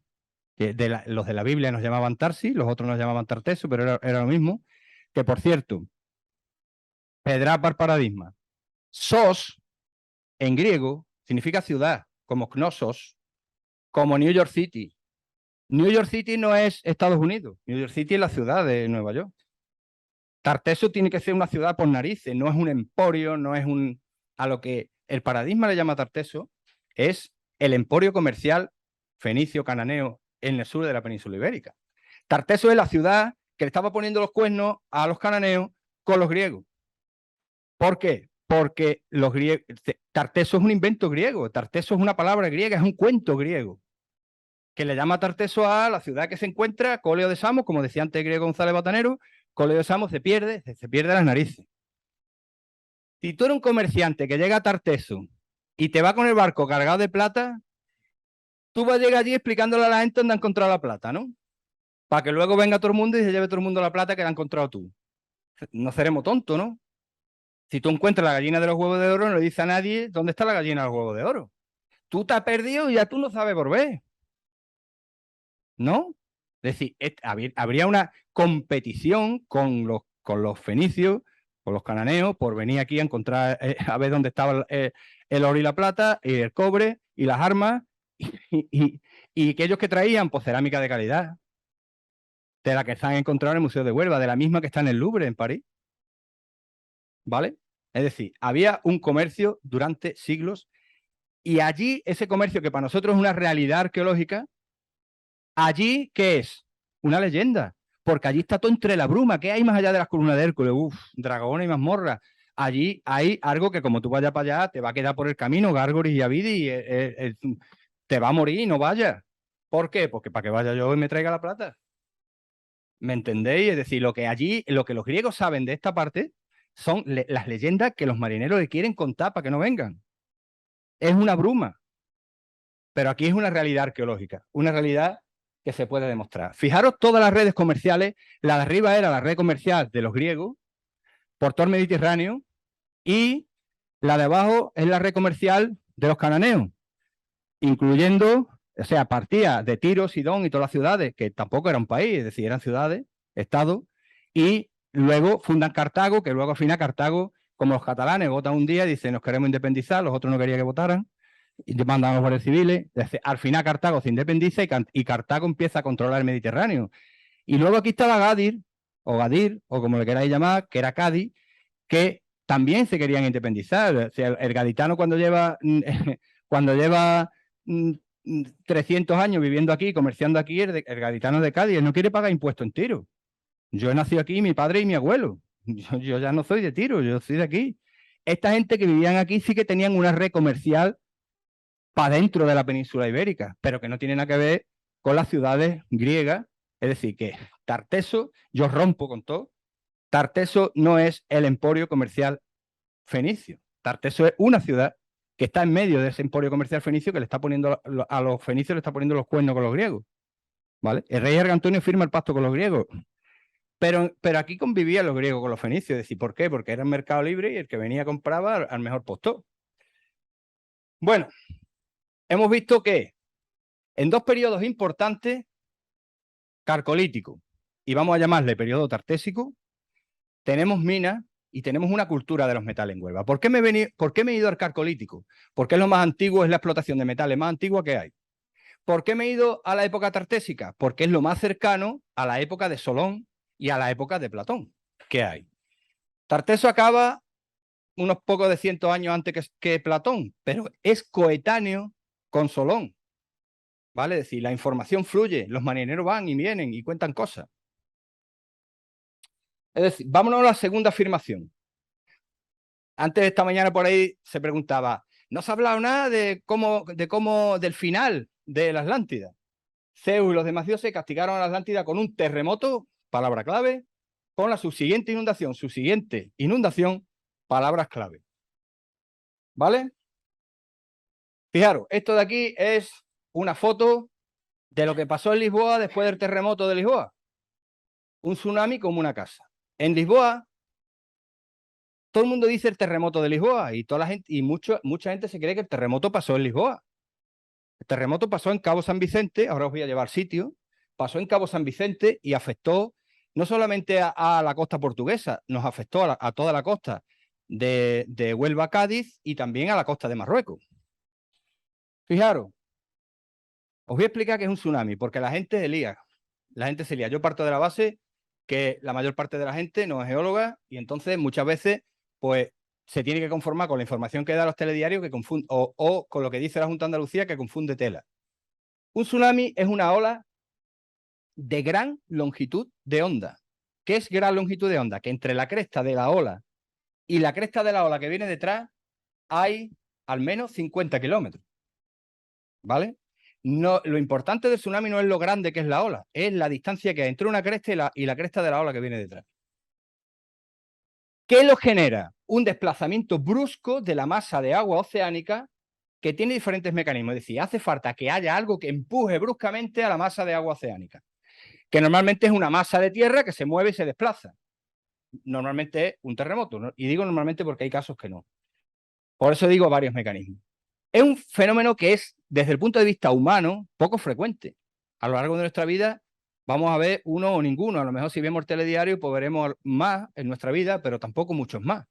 que los de la Biblia nos llamaban Tarsis, los otros nos llamaban Tarteso, pero era lo mismo. Que por cierto, Pedrapar paradigma. Sos, en griego, significa ciudad, como Knossos, como New York City. New York City no es Estados Unidos, New York City es la ciudad de Nueva York. Tarteso tiene que ser una ciudad por narices, no es un emporio, no es un... A lo que el paradigma le llama Tarteso, es el emporio comercial fenicio, cananeo, en el sur de la península ibérica. Tarteso es la ciudad que le estaba poniendo los cuernos a los cananeos con los griegos. ¿Por qué? Porque los griegos... Tarteso es un invento griego, Tarteso es una palabra griega, es un cuento griego, que le llama Tarteso a la ciudad que se encuentra, Cóleo de Samos, como decía antes Griego González Batanero, Cóleo de Samos se pierde las narices. Si tú eres un comerciante que llega a Tarteso y te va con el barco cargado de plata, tú vas a llegar allí explicándole a la gente dónde ha encontrado la plata, ¿no? Para que luego venga todo el mundo y se lleve todo el mundo la plata que la ha encontrado tú. No seremos tontos, ¿no? Si tú encuentras la gallina de los huevos de oro, no le dices a nadie dónde está la gallina de los huevos de oro. Tú te has perdido y ya tú no sabes volver, ¿no? Es decir, habría una competición con los fenicios, con los cananeos, por venir aquí a encontrar, a ver dónde estaba el oro y la plata, y el cobre y las armas, y aquellos que traían, pues cerámica de calidad, de la que se han encontrado en el Museo de Huelva, de la misma que está en el Louvre, en París. ¿Vale? Es decir, había un comercio durante siglos, y allí ese comercio que para nosotros es una realidad arqueológica, allí, ¿qué es? Una leyenda, porque allí está todo entre la bruma. ¿Qué hay más allá de las columnas de Hércules? Uf, dragones y mazmorras. Allí hay algo que como tú vayas para allá, te va a quedar por el camino, Gárgoris y Avidi, te va a morir y no vayas. ¿Por qué? Porque para que vaya yo y me traiga la plata. ¿Me entendéis? Es decir, lo que los griegos saben de esta parte son las leyendas que los marineros le quieren contar para que no vengan. Es una bruma. Pero aquí es una realidad arqueológica, una realidad que se puede demostrar. Fijaros todas las redes comerciales, la de arriba era la red comercial de los griegos por todo el Mediterráneo y la de abajo es la red comercial de los cananeos, incluyendo, o sea, partía de Tiro, Sidón y todas las ciudades, que tampoco era un país, es decir, eran ciudades, estados, y luego fundan Cartago, que luego al final Cartago, como los catalanes, votan un día y dicen nos queremos independizar, los otros no querían que votaran, y mandan a los guardias civiles. Al final Cartago se independiza y Cartago empieza a controlar el Mediterráneo. Y luego aquí estaba Gadir, o como le queráis llamar, que era Cádiz, que también se querían independizar. O sea, el gaditano cuando lleva 300 años viviendo aquí, comerciando aquí, el gaditano de Cádiz, él no quiere pagar impuestos en Tiro. Yo he nacido aquí, mi padre y mi abuelo. Yo ya no soy de Tiro, yo soy de aquí. Esta gente que vivían aquí sí que tenían una red comercial para dentro de la península ibérica, pero que no tiene nada que ver con las ciudades griegas. Es decir, que Tarteso, yo rompo con todo, Tarteso no es el emporio comercial fenicio. Tarteso es una ciudad que está en medio de ese emporio comercial fenicio que le está poniendo a los fenicios, le está poniendo los cuernos con los griegos. ¿Vale? El rey Argantonio firma el pacto con los griegos, pero aquí convivían los griegos con los fenicios. Es decir, ¿por qué? Porque era un mercado libre y el que venía compraba al mejor postor. Bueno, hemos visto que en dos periodos importantes, carcolítico, y vamos a llamarle periodo tartésico, tenemos minas y tenemos una cultura de los metales en Huelva. ¿Por qué me he ido al Carcolítico? Porque es lo más antiguo, es la explotación de metales más antigua que hay. ¿Por qué me he ido a la época tartésica? Porque es lo más cercano a la época de Solón y a la época de Platón que hay. Tarteso acaba unos pocos de cientos años antes que Platón, pero es coetáneo con Solón. ¿Vale? Es decir, la información fluye, los marineros van y vienen y cuentan cosas. Es decir, vámonos a la segunda afirmación. Antes, esta mañana por ahí se preguntaba, no se ha hablado nada del final de la Atlántida. Zeus y los demás dioses castigaron a la Atlántida con un terremoto, palabra clave, con la subsiguiente inundación, palabras clave. ¿Vale? Fijaros, esto de aquí es una foto de lo que pasó en Lisboa después del terremoto de Lisboa. Un tsunami como una casa. En Lisboa, todo el mundo dice el terremoto de Lisboa y toda la gente y mucha gente se cree que el terremoto pasó en Lisboa. El terremoto pasó en Cabo San Vicente, ahora os voy a llevar sitio, pasó en Cabo San Vicente y afectó no solamente a la costa portuguesa, nos afectó a toda la costa de Huelva, Cádiz y también a la costa de Marruecos. Fijaros, os voy a explicar qué es un tsunami, porque la gente se lía. Yo parto de la base que la mayor parte de la gente no es geóloga y entonces muchas veces pues se tiene que conformar con la información que da los telediarios que confunde, o con lo que dice la Junta de Andalucía que confunde tela. Un tsunami es una ola de gran longitud de onda. ¿Qué es gran longitud de onda? Que entre la cresta de la ola y la cresta de la ola que viene detrás hay al menos 50 kilómetros. ¿Vale? No, lo importante del tsunami no es lo grande que es la ola, es la distancia que hay entre una cresta y la cresta de la ola que viene detrás. ¿Qué lo genera? Un desplazamiento brusco de la masa de agua oceánica que tiene diferentes mecanismos. Es decir, hace falta que haya algo que empuje bruscamente a la masa de agua oceánica, que normalmente es una masa de tierra que se mueve y se desplaza. Normalmente es un terremoto, ¿no? Y digo normalmente porque hay casos que no. Por eso digo varios mecanismos. Es un fenómeno que es, desde el punto de vista humano, poco frecuente. A lo largo de nuestra vida vamos a ver uno o ninguno. A lo mejor si vemos el telediario, pues veremos más en nuestra vida, pero tampoco muchos más.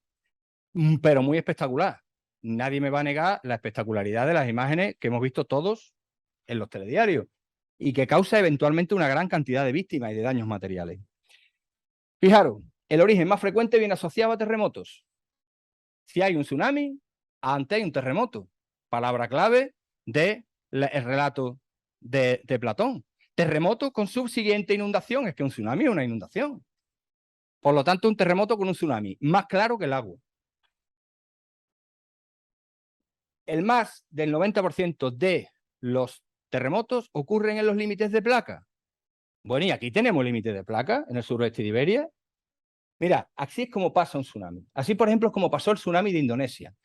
Pero muy espectacular. Nadie me va a negar la espectacularidad de las imágenes que hemos visto todos en los telediarios y que causa eventualmente una gran cantidad de víctimas y de daños materiales. Fijaros, el origen más frecuente viene asociado a terremotos. Si hay un tsunami, antes hay un terremoto. Palabra clave del relato de Platón. Terremoto con subsiguiente inundación. Es que un tsunami es una inundación. Por lo tanto, un terremoto con un tsunami. Más claro que el agua. El más del 90% de los terremotos ocurren en los límites de placa. Bueno, y aquí tenemos límites de placa, en el suroeste de Iberia. Mira, así es como pasa un tsunami. Así, por ejemplo, es como pasó el tsunami de Indonesia.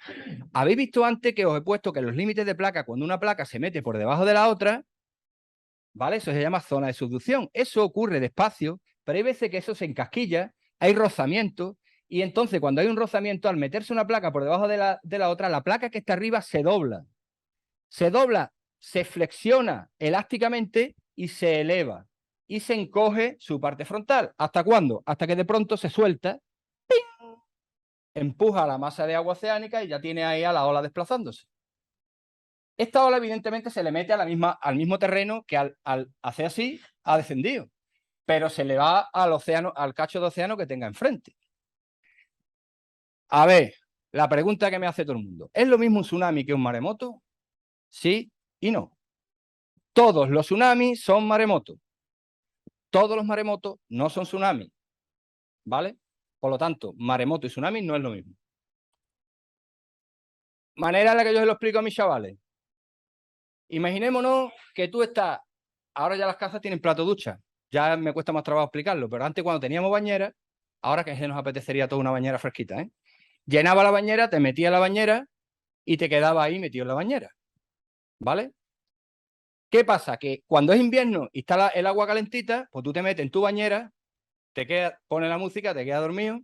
Habéis visto antes que os he puesto que los límites de placa, cuando una placa se mete por debajo de la otra, ¿vale? Eso se llama zona de subducción. Eso ocurre despacio, pero hay veces que eso se encasquilla, hay rozamiento, y entonces cuando hay un rozamiento, al meterse una placa por debajo de la otra, la placa que está arriba se dobla. Se dobla, se flexiona elásticamente y se eleva. Y se encoge su parte frontal. ¿Hasta cuándo? Hasta que de pronto se suelta, ¡ping!, empuja la masa de agua oceánica y ya tiene ahí a la ola desplazándose. Esta ola evidentemente se le mete al mismo terreno que al hacer así ha descendido, pero se le va al océano, al cacho de océano que tenga enfrente. A ver, la pregunta que me hace todo el mundo, ¿es lo mismo un tsunami que un maremoto? Sí y no. Todos los tsunamis son maremotos. Todos los maremotos no son tsunamis, ¿vale? Por lo tanto, maremoto y tsunami no es lo mismo. Manera en la que yo se lo explico a mis chavales. Imaginémonos que tú estás, ahora ya las casas tienen plato ducha, ya me cuesta más trabajo explicarlo, pero antes cuando teníamos bañera, ahora que se nos apetecería toda una bañera fresquita, ¿eh? Llenaba la bañera, te metía en la bañera y te quedaba ahí metido en la bañera, ¿vale? ¿Qué pasa? Que cuando es invierno y está el agua calentita, pues tú te metes en tu bañera, pones la música, te quedas dormido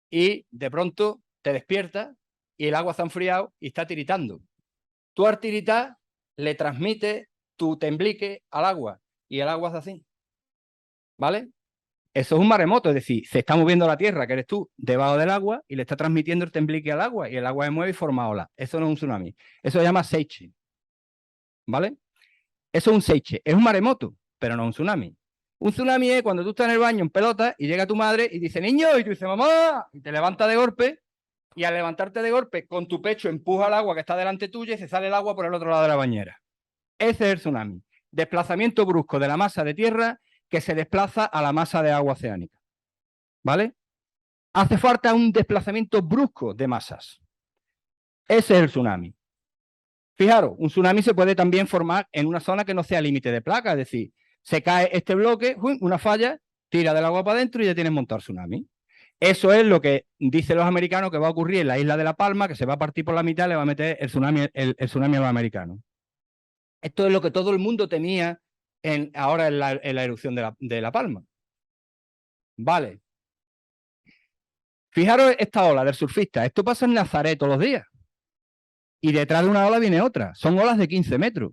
y de pronto te despiertas y el agua se ha enfriado y está tiritando. Tú al tiritar le transmites tu temblique al agua y el agua hace así, ¿vale? Eso es un maremoto, es decir, se está moviendo la Tierra, que eres tú, debajo del agua y le está transmitiendo el temblique al agua y el agua se mueve y forma olas. Eso no es un tsunami. Eso se llama seiche. ¿Vale? Eso es un seiche. Es un maremoto, pero no un tsunami. Un tsunami es cuando tú estás en el baño en pelota y llega tu madre y dice, niño, y tú dices, mamá, y te levanta de golpe y al levantarte de golpe con tu pecho empuja el agua que está delante tuya y se sale el agua por el otro lado de la bañera. Ese es el tsunami. Desplazamiento brusco de la masa de tierra que se desplaza a la masa de agua oceánica. ¿Vale? Hace falta un desplazamiento brusco de masas. Ese es el tsunami. Fijaros, un tsunami se puede también formar en una zona que no sea límite de placa, es decir, se cae este bloque, una falla, tira del agua para adentro y ya tienes montado el tsunami. Eso es lo que dicen los americanos que va a ocurrir en la isla de La Palma, que se va a partir por la mitad y le va a meter el tsunami a los americanos. Esto es lo que todo el mundo temía ahora en la erupción de la Palma. Vale. Fijaros esta ola del surfista. Esto pasa en Nazaret todos los días. Y detrás de una ola viene otra. Son olas de 15 metros.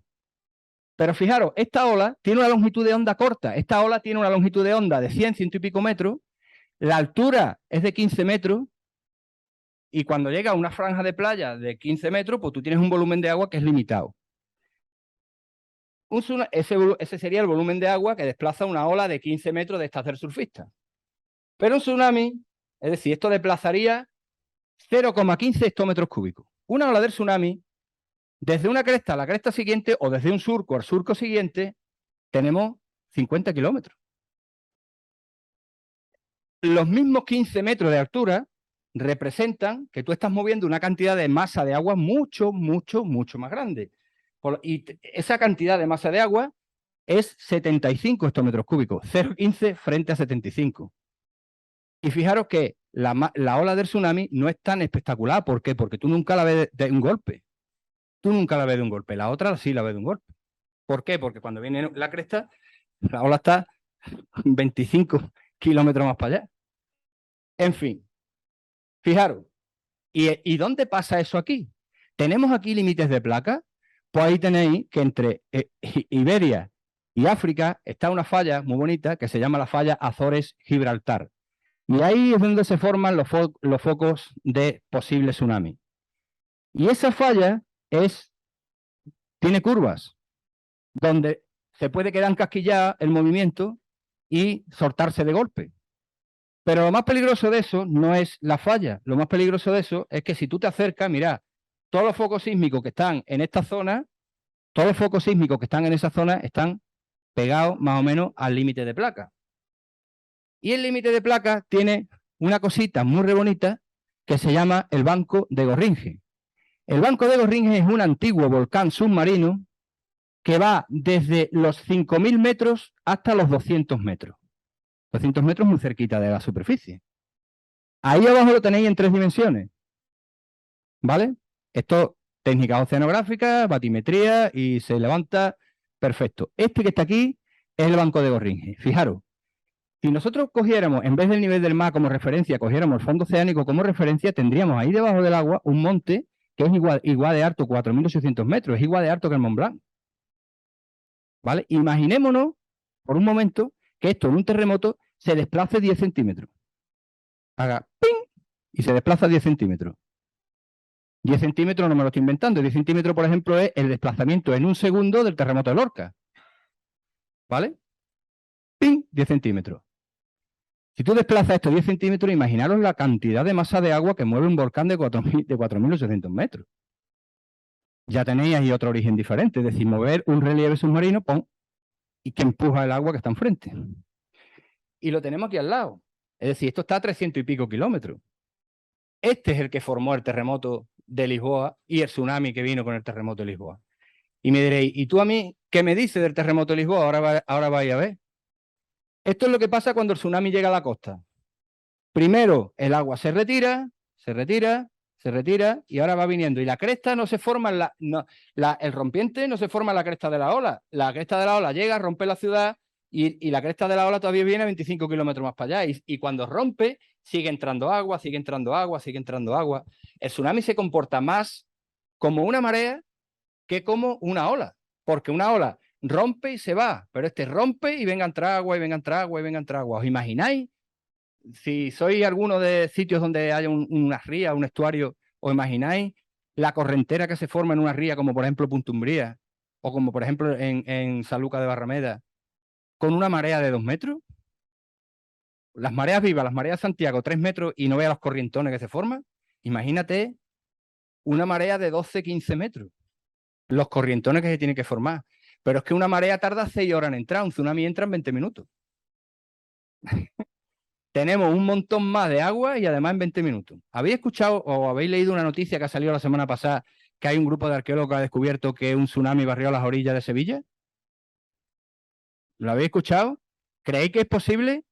Pero fijaros, esta ola tiene una longitud de onda corta. Esta ola tiene una longitud de onda de 100, 100 y pico metros. La altura es de 15 metros. Y cuando llega a una franja de playa de 15 metros, pues tú tienes un volumen de agua que es limitado. Ese sería el volumen de agua que desplaza una ola de 15 metros de estas del surfista. Pero un tsunami, es decir, esto desplazaría 0,15 hectómetros cúbicos. Una ola del tsunami, desde una cresta a la cresta siguiente o desde un surco al surco siguiente, tenemos 50 kilómetros. Los mismos 15 metros de altura representan que tú estás moviendo una cantidad de masa de agua mucho, mucho, mucho más grande. Y esa cantidad de masa de agua es 75 hectómetros cúbicos, 0,15 frente a 75. Y fijaros que la ola del tsunami no es tan espectacular. ¿Por qué? Porque tú nunca la ves de un golpe. Tú nunca la ves de un golpe. La otra sí la ves de un golpe. ¿Por qué? Porque cuando viene la cresta, la ola está 25 kilómetros más para allá. En fin, fijaros. ¿Y dónde pasa eso aquí? ¿Tenemos aquí límites de placa? Pues ahí tenéis que entre Iberia y África está una falla muy bonita que se llama la falla Azores-Gibraltar. Y ahí es donde se forman los focos de posible tsunami. Y esa falla tiene curvas, donde se puede quedar encasquillado el movimiento y soltarse de golpe. Pero lo más peligroso de eso no es la falla. Lo más peligroso de eso es que si tú te acercas, mirad, todos los focos sísmicos que están en esta zona, todos los focos sísmicos que están en esa zona están pegados más o menos al límite de placa. Y el límite de placa tiene una cosita muy re bonita que se llama el Banco de Gorringe. El Banco de Gorringe es un antiguo volcán submarino que va desde los 5.000 metros hasta los 200 metros. 200 metros muy cerquita de la superficie. Ahí abajo lo tenéis en 3 dimensiones. ¿Vale? Esto, técnicas oceanográficas, batimetría y se levanta perfecto. Este que está aquí es el Banco de Gorringe. Fijaros. Si nosotros cogiéramos, en vez del nivel del mar como referencia, cogiéramos el fondo oceánico como referencia, tendríamos ahí debajo del agua un monte que es igual de alto, 4.800 metros, es igual de alto que el Mont Blanc. ¿Vale? Imaginémonos, por un momento, que esto en un terremoto se desplace 10 centímetros. Haga ¡ping! Y se desplaza 10 centímetros. 10 centímetros no me lo estoy inventando. 10 centímetros, por ejemplo, es el desplazamiento en un segundo del terremoto de Lorca. ¿Vale? ¡Ping! 10 centímetros. Si tú desplazas estos 10 centímetros, imaginaros la cantidad de masa de agua que mueve un volcán de 4.800 metros. Ya tenéis ahí otro origen diferente, es decir, mover un relieve submarino ¡pum! Y que empuja el agua que está enfrente. Y lo tenemos aquí al lado. Es decir, esto está a 300 y pico kilómetros. Este es el que formó el terremoto de Lisboa y el tsunami que vino con el terremoto de Lisboa. Y me diréis, ¿y tú a mí qué me dices del terremoto de Lisboa? Ahora vais a ver. Esto es lo que pasa cuando el tsunami llega a la costa. Primero el agua se retira, y ahora va viniendo. Y la cresta no se forma, el rompiente no se forma en la cresta de la ola. La cresta de la ola llega, rompe la ciudad y la cresta de la ola todavía viene a 25 kilómetros más para allá. Y cuando rompe, sigue entrando agua, sigue entrando agua, sigue entrando agua. El tsunami se comporta más como una marea que como una ola. Porque una ola rompe y se va, pero este rompe y venga a entrar agua, y venga a entrar agua, y venga a entrar agua. ¿Os imagináis? Si sois alguno de sitios donde haya una ría, un estuario, ¿os imagináis la correntera que se forma en una ría, como por ejemplo Punta Umbría, o como por ejemplo en Sanlúcar de Barrameda, con una marea de 2 metros? Las mareas vivas, las mareas de Santiago, 3 metros, y no veas los corrientones que se forman. Imagínate una marea de 12, 15 metros. Los corrientones que se tienen que formar. Pero es que una marea tarda 6 horas en entrar, un tsunami entra en 20 minutos. Tenemos un montón más de agua y además en 20 minutos. ¿Habéis escuchado o habéis leído una noticia que ha salido la semana pasada que hay un grupo de arqueólogos que ha descubierto que un tsunami barrió a las orillas de Sevilla? ¿Lo habéis escuchado? ¿Creéis que es posible?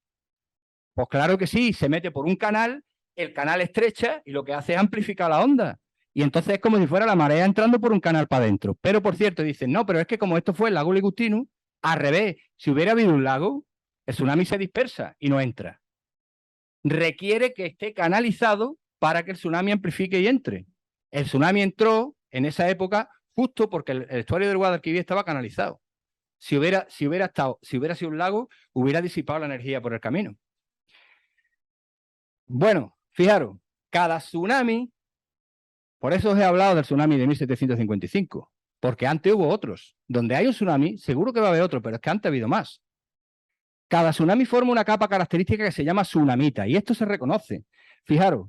Pues claro que sí, se mete por un canal, el canal estrecha y lo que hace es amplificar la onda. Y entonces es como si fuera la marea entrando por un canal para adentro. Pero por cierto, dicen, no, pero es que como esto fue el lago Ligustino, al revés, si hubiera habido un lago, el tsunami se dispersa y no entra. Requiere que esté canalizado para que el tsunami amplifique y entre. El tsunami entró en esa época justo porque el estuario del Guadalquivir estaba canalizado. Si hubiera sido un lago, hubiera disipado la energía por el camino. Bueno, fijaros, cada tsunami, por eso os he hablado del tsunami de 1755, porque antes hubo otros. Donde hay un tsunami, seguro que va a haber otro, pero es que antes ha habido más. Cada tsunami forma una capa característica que se llama tsunamita, y esto se reconoce. Fijaros,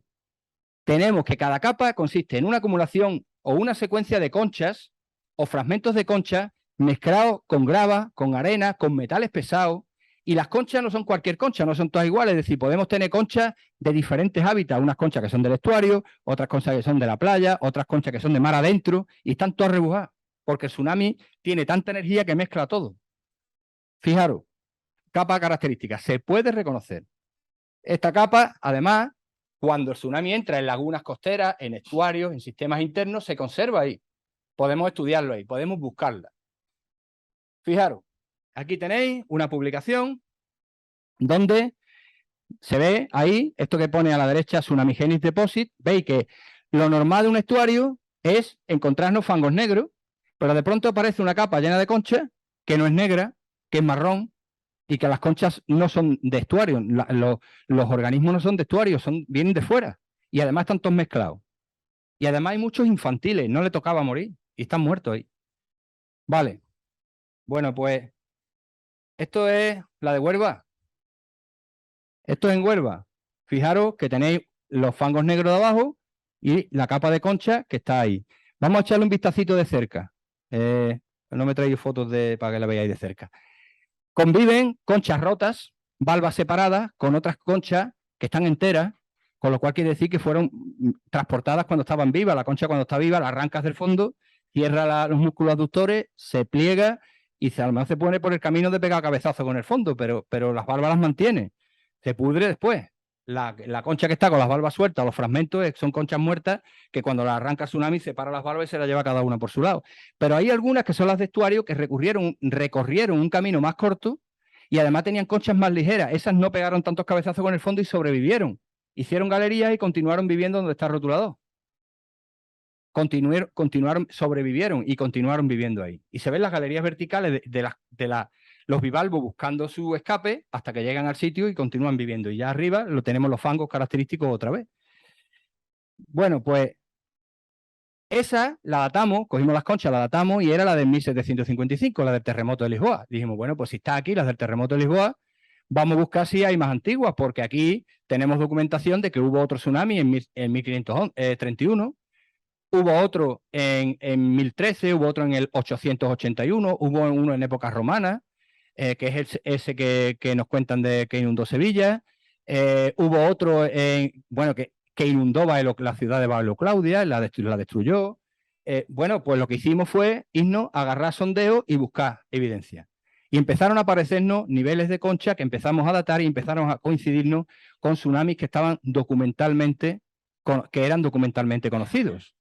tenemos que cada capa consiste en una acumulación o una secuencia de conchas o fragmentos de conchas mezclados con grava, con arena, con metales pesados. Y las conchas no son cualquier concha, no son todas iguales, es decir, podemos tener conchas de diferentes hábitats, unas conchas que son del estuario, otras conchas que son de la playa, otras conchas que son de mar adentro, y están todas rebujadas, porque el tsunami tiene tanta energía que mezcla todo. Fijaros, capa característica, se puede reconocer. Esta capa, además, cuando el tsunami entra en lagunas costeras, en estuarios, en sistemas internos, se conserva ahí. Podemos estudiarlo ahí, podemos buscarla. Fijaros, aquí tenéis una publicación donde se ve ahí, esto que pone a la derecha, Tsunamigenesis Deposit. Veis que lo normal de un estuario es encontrarnos fangos negros, pero de pronto aparece una capa llena de conchas que no es negra, que es marrón, y que las conchas no son de estuario. Los organismos no son de estuario, vienen de fuera. Y además están todos mezclados. Y además hay muchos infantiles, no le tocaba morir, y están muertos ahí. Vale. Bueno, pues esto es la de Huelva. Esto es en Huelva. Fijaros que tenéis los fangos negros de abajo y la capa de concha que está ahí. Vamos a echarle un vistacito de cerca. No me he traído fotos para que la veáis de cerca. Conviven conchas rotas, valvas separadas, con otras conchas que están enteras, con lo cual quiere decir que fueron transportadas cuando estaban vivas. La concha cuando está viva la arrancas del fondo, cierra los músculos aductores, se pliega y a lo mejor se pone por el camino de pegar cabezazo con el fondo, pero las valvas las mantiene. Se pudre después. La concha que está con las valvas sueltas, los fragmentos, son conchas muertas que cuando la arranca el tsunami separa las valvas y se las lleva cada una por su lado. Pero hay algunas que son las de estuario que recorrieron un camino más corto y además tenían conchas más ligeras. Esas no pegaron tantos cabezazos con el fondo y sobrevivieron. Hicieron galerías y continuaron viviendo donde está el rotulador. Sobrevivieron y continuaron viviendo ahí. Y se ven las galerías verticales de los bivalvos buscando su escape hasta que llegan al sitio y continúan viviendo. Y ya arriba lo tenemos los fangos característicos otra vez. Bueno, pues esa la datamos, cogimos las conchas, la datamos y era la de 1755, la del terremoto de Lisboa. Dijimos, bueno, pues si está aquí las del terremoto de Lisboa, vamos a buscar si hay más antiguas, porque aquí tenemos documentación de que hubo otro tsunami en 1531, hubo otro en 1013, hubo otro en el 881, hubo uno en época romana, que es ese que nos cuentan de que inundó Sevilla. Hubo otro que inundó la ciudad de Bailo Claudia, la destruyó. Bueno, pues lo que hicimos fue irnos a agarrar sondeo y buscar evidencia. Y empezaron a aparecernos niveles de concha que empezamos a datar y empezaron a coincidirnos con tsunamis que estaban que eran documentalmente conocidos.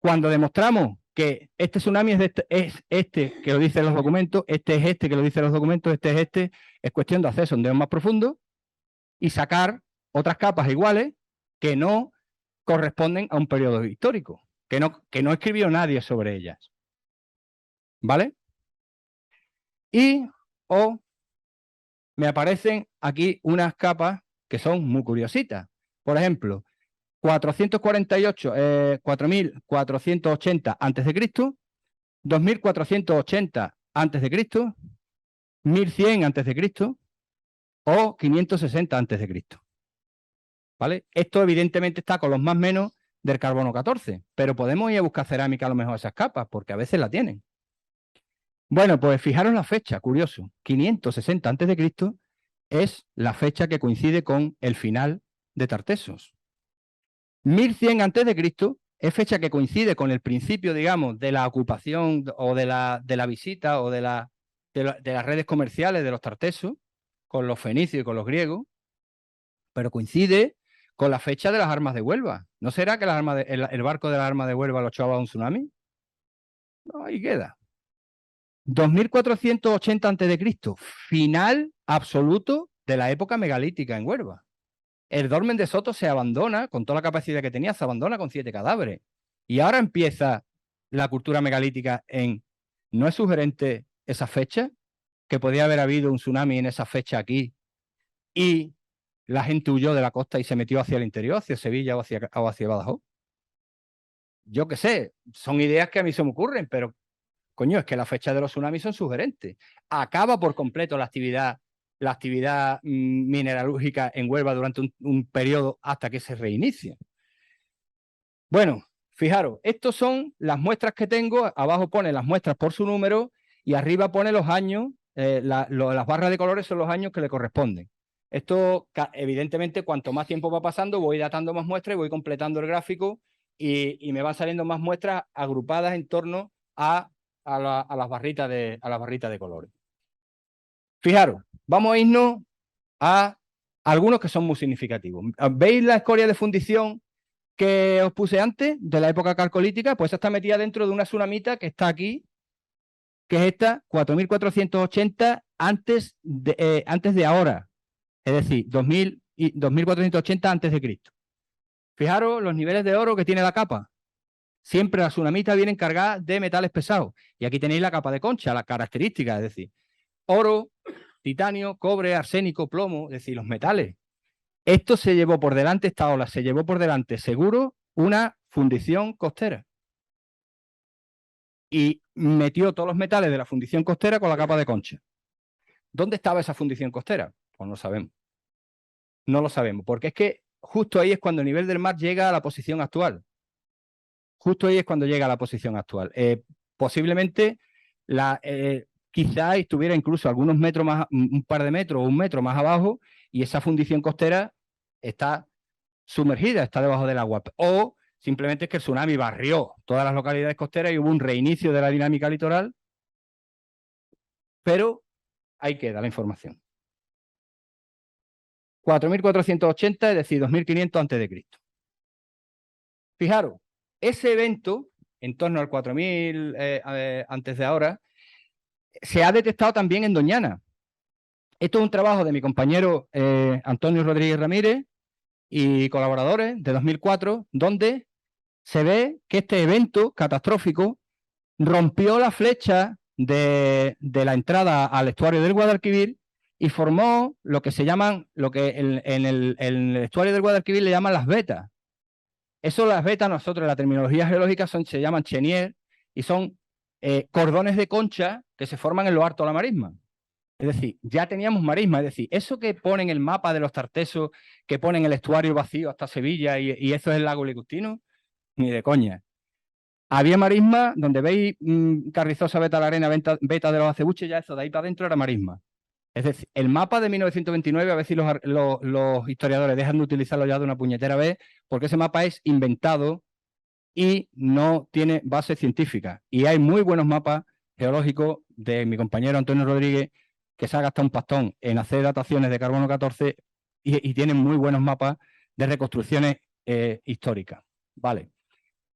Cuando demostramos que este tsunami es este que lo dicen los documentos, este es este que lo dicen los documentos, este es este, es cuestión de hacer sondeos más profundos y sacar otras capas iguales que no corresponden a un periodo histórico, que no escribió nadie sobre ellas. ¿Vale? o me aparecen aquí unas capas que son muy curiositas. Por ejemplo, 4.480 a.C., 2.480 a.C., 1.100 a.C. o 560 a.C. ¿Vale? Esto evidentemente está con los más menos del carbono 14, pero podemos ir a buscar cerámica a lo mejor esas capas, porque a veces la tienen. Bueno, pues fijaros la fecha, curioso. 560 a.C. es la fecha que coincide con el final de Tartessos. 1.100 a.C. es fecha que coincide con el principio, digamos, de la ocupación o de la visita o de las redes comerciales de los tartesos, con los fenicios y con los griegos, pero coincide con la fecha de las armas de Huelva. ¿No será que el barco de las armas de Huelva lo echaba a un tsunami? No, ahí queda. 2.480 a.C., final absoluto de la época megalítica en Huelva. El dolmen de Soto se abandona, con toda la capacidad que tenía, se abandona con 7 cadáveres. Y ahora empieza la cultura megalítica en... ¿No es sugerente esa fecha? Que podía haber habido un tsunami en esa fecha aquí y la gente huyó de la costa y se metió hacia el interior, hacia Sevilla o hacia Badajoz. Yo qué sé, son ideas que a mí se me ocurren, pero coño, es que las fechas de los tsunamis son sugerentes. Acaba por completo la actividad mineralúrgica en Huelva durante un periodo hasta que se reinicie. Bueno, fijaros, estos son las muestras que tengo. Abajo pone las muestras por su número y arriba pone los años. Las barras de colores son los años que le corresponden. Esto, evidentemente, cuanto más tiempo va pasando, voy datando más muestras y voy completando el gráfico y me van saliendo más muestras agrupadas en torno a las barritas de colores. Fijaros, vamos a irnos a algunos que son muy significativos. ¿Veis la escoria de fundición que os puse antes, de la época calcolítica? Pues está metida dentro de una tsunamita que está aquí, que es esta, 4.480 antes de ahora, es decir, 2.480 antes de Cristo. Fijaros los niveles de oro que tiene la capa. Siempre las tsunamitas vienen cargadas de metales pesados. Y aquí tenéis la capa de concha, las características, es decir, oro, titanio, cobre, arsénico, plomo, es decir, los metales. Esto se llevó por delante, esta ola se llevó por delante seguro una fundición costera. Y metió todos los metales de la fundición costera con la capa de concha. ¿Dónde estaba esa fundición costera? Pues no lo sabemos. No lo sabemos, porque es que justo ahí es cuando el nivel del mar llega a la posición actual. Justo ahí es cuando llega a la posición actual. Posiblemente quizá estuviera incluso algunos metros más, un par de metros o un metro más abajo, y esa fundición costera está sumergida, está debajo del agua. O simplemente es que el tsunami barrió todas las localidades costeras y hubo un reinicio de la dinámica litoral, pero ahí queda la información. 4.480, es decir, 2.500 a.C. Fijaros, ese evento, en torno al 4.000 antes de ahora, se ha detectado también en Doñana. Esto es un trabajo de mi compañero Antonio Rodríguez Ramírez y colaboradores de 2004, donde se ve que este evento catastrófico rompió la flecha de la entrada al estuario del Guadalquivir y formó lo que se llaman, lo que en el estuario del Guadalquivir le llaman las vetas. Eso, las vetas, nosotros en la terminología geológica se llaman chenier y son cordones de concha que se forman en lo alto de la marisma. Es decir, ya teníamos marisma, es decir, eso que ponen el mapa de los Tartesos, que ponen el estuario vacío hasta Sevilla y eso es el lago Licustino, ni de coña. Había marisma, donde veis Carrizosa, Veta la Arena, Veta de los Acebuches, ya eso de ahí para adentro era marisma. Es decir, el mapa de 1929, a ver si los historiadores dejan de utilizarlo ya de una puñetera vez, porque ese mapa es inventado y no tiene base científica. Y hay muy buenos mapas geológicos de mi compañero Antonio Rodríguez, que se ha gastado un pastón en hacer dataciones de carbono 14 y tienen muy buenos mapas de reconstrucciones históricas. Vale.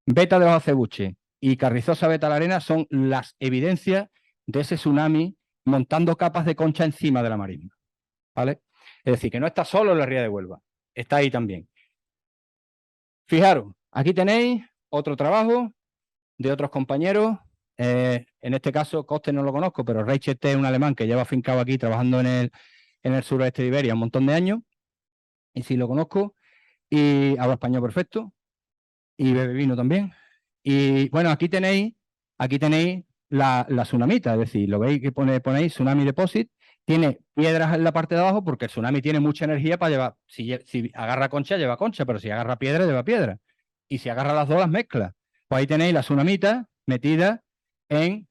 Veta de los Acebuches y Carrizosa, Veta la Arena son las evidencias de ese tsunami montando capas de concha encima de la marisma. ¿Vale? Es decir, que no está solo en la ría de Huelva, está ahí también. Fijaros, aquí tenéis otro trabajo de otros compañeros En este caso, Coste no lo conozco, pero Reichelt es un alemán que lleva afincado aquí trabajando en el suroeste de Iberia un montón de años, y sí lo conozco, y habla español perfecto, y bebe vino también. Y bueno, aquí tenéis la tsunamita, es decir, lo veis que ponéis Tsunami Deposit, tiene piedras en la parte de abajo porque el tsunami tiene mucha energía para llevar, si agarra concha, lleva concha, pero si agarra piedra, lleva piedra. Y si agarra las dos, las mezcla. Pues ahí tenéis la tsunamita metida en